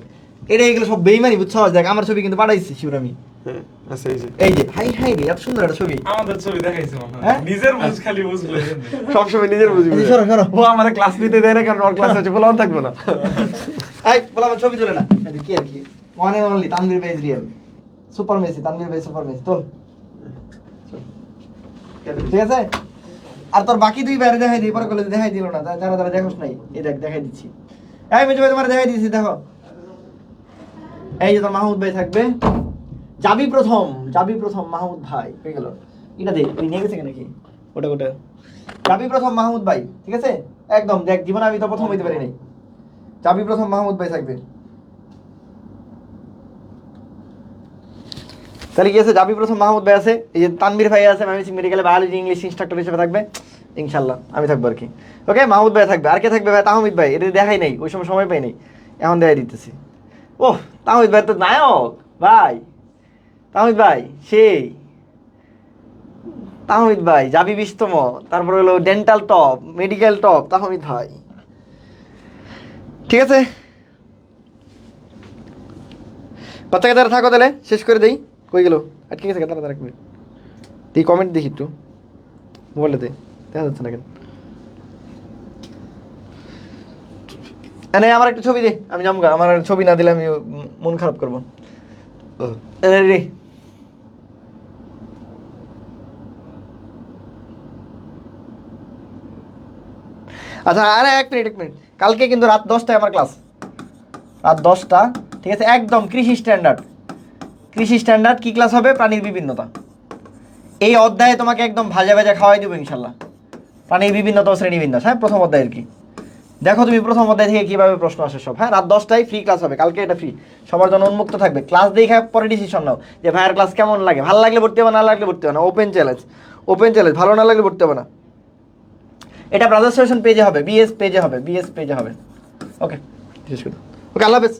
এটা এগুলো সব বেইমানি বুঝছো? দেখ আমার ছবি কিন্তু পাঠাইছি শিবর আমি। হ্যাঁ, আচ্ছা এই যে এই যে হাই হাই রে এত সুন্দর একটা ছবি। আমাদের ছবি দেখাইছে মনে হ্যাঁ? নিজের বুঝ খালি বুঝলে সবসময় নিজের বুঝবি। এই সরো সরো, ও আমার ক্লাস নিতে দেয় না, কারণ ওর ক্লাস আছে, বলাও থাকবে না। এই বলা আমার ছবি তোলে না, এই যে কি আর কি, ওয়ান এন্ড অনলি তানভীর ভাই is real, super Messi, Tanvir ভাই সুপার মেসি, তোল। ঠিক আছে, আর তোর বাকি দুই বাইরে দেখাই দিই, পরে কলেজে দেখাই দিল না, যারা যারা দেখোস নাই, এই দেখ দেখাই দিচ্ছি। এই মেজো ভাই তোমার দেখাই দিচ্ছি, দেখো। এই যে তোর মাহমুদ ভাই থাকবে, যাবি প্রথম মাহমুদ ভাই হয়ে গেল। এটা দেখ ওই নিয়ে গেছে নাকি, ওটা যাবি প্রথম মাহমুদ ভাই, ঠিক আছে? একদম দেখ, জীবনে আমি তো প্রথম হইতে পারি নাই। যাবি প্রথম মাহমুদ ভাই থাকবে, তাহলে কি আছে? যাবি প্রথম মাহমুদ ভাই আছে, এই যে তানভীর ভাই আছে, ময়মনসিংহ মেডিকেলে বায়োলজি ইংলিশ ইনস্ট্রাক্টর হিসেবে থাকবে ইনশাল্লাহ, আমি থাকবো আর কি। ওকে, মাহমুদ ভাই থাকবে, আর কে থাকবে ভাই? তাহমিদ ভাই, এটা দেখাই নাই, ওই সময় পাই নাই, এখন দেখাই দিতেছি। ওহ, তাহমিদ ভাই তো নায়ক ভাই, তাহমিদ ভাই সেই তাহমিদ ভাই, যাবি 20তম, তারপর হলো dental top, medical top, Tahmid ভাই, ঠিক আছে? বাচ্চাকে তারা থাকো, তাহলে শেষ করে দেই। কই গেল? আটকে গেছে, তারা রাখবে। তুই কমেন্ট দেখি একটু মোবাইলেতে, দেখা যাচ্ছে না কেন? আমার একটা ছবি দে, আমি যাবো। আমার ছবি না দিলে আমি মন খারাপ করবো। রে আচ্ছা, আরে এক মিনিট, কালকে কিন্তু রাত 10টায় আমার ক্লাস, রাত 10টা, ঠিক আছে? একদম কৃষি স্ট্যান্ডার্ড কি ক্লাস হবে? প্রাণীর বিভিন্নতা। এই অধ্যায়ে তোমাকে একদম ভাজা ভাজা খাওয়াই দেবো ইনশাল্লাহ, প্রাণীর বিভিন্নতা ও শ্রেণীবিন্যাস। হ্যাঁ, প্রথম অধ্যায়ের কি দেখো তুমি, প্রথম অধ্যায় থেকে কীভাবে প্রশ্ন আসে সব। হ্যাঁ, রাত 10টায় ফ্রি ক্লাস হবে কালকে, এটা ফ্রি, সবার জন্য উন্মুক্ত থাকবে। ক্লাস দেখে পরে ডিসিশন নাও যে ভাইয়ের ক্লাস কেমন লাগে, ভালো লাগলে ভর্তি হবে, না লাগলে ভর্তি হবে না। ওপেন চ্যালেঞ্জ, ভালো না লাগলে ভর্তি হবে না। এটা ব্রাদার্স সেশন পেজে হবে, বিএস পেজে হবে। ওকে, ওকে, আল্লাহ হাফেজ।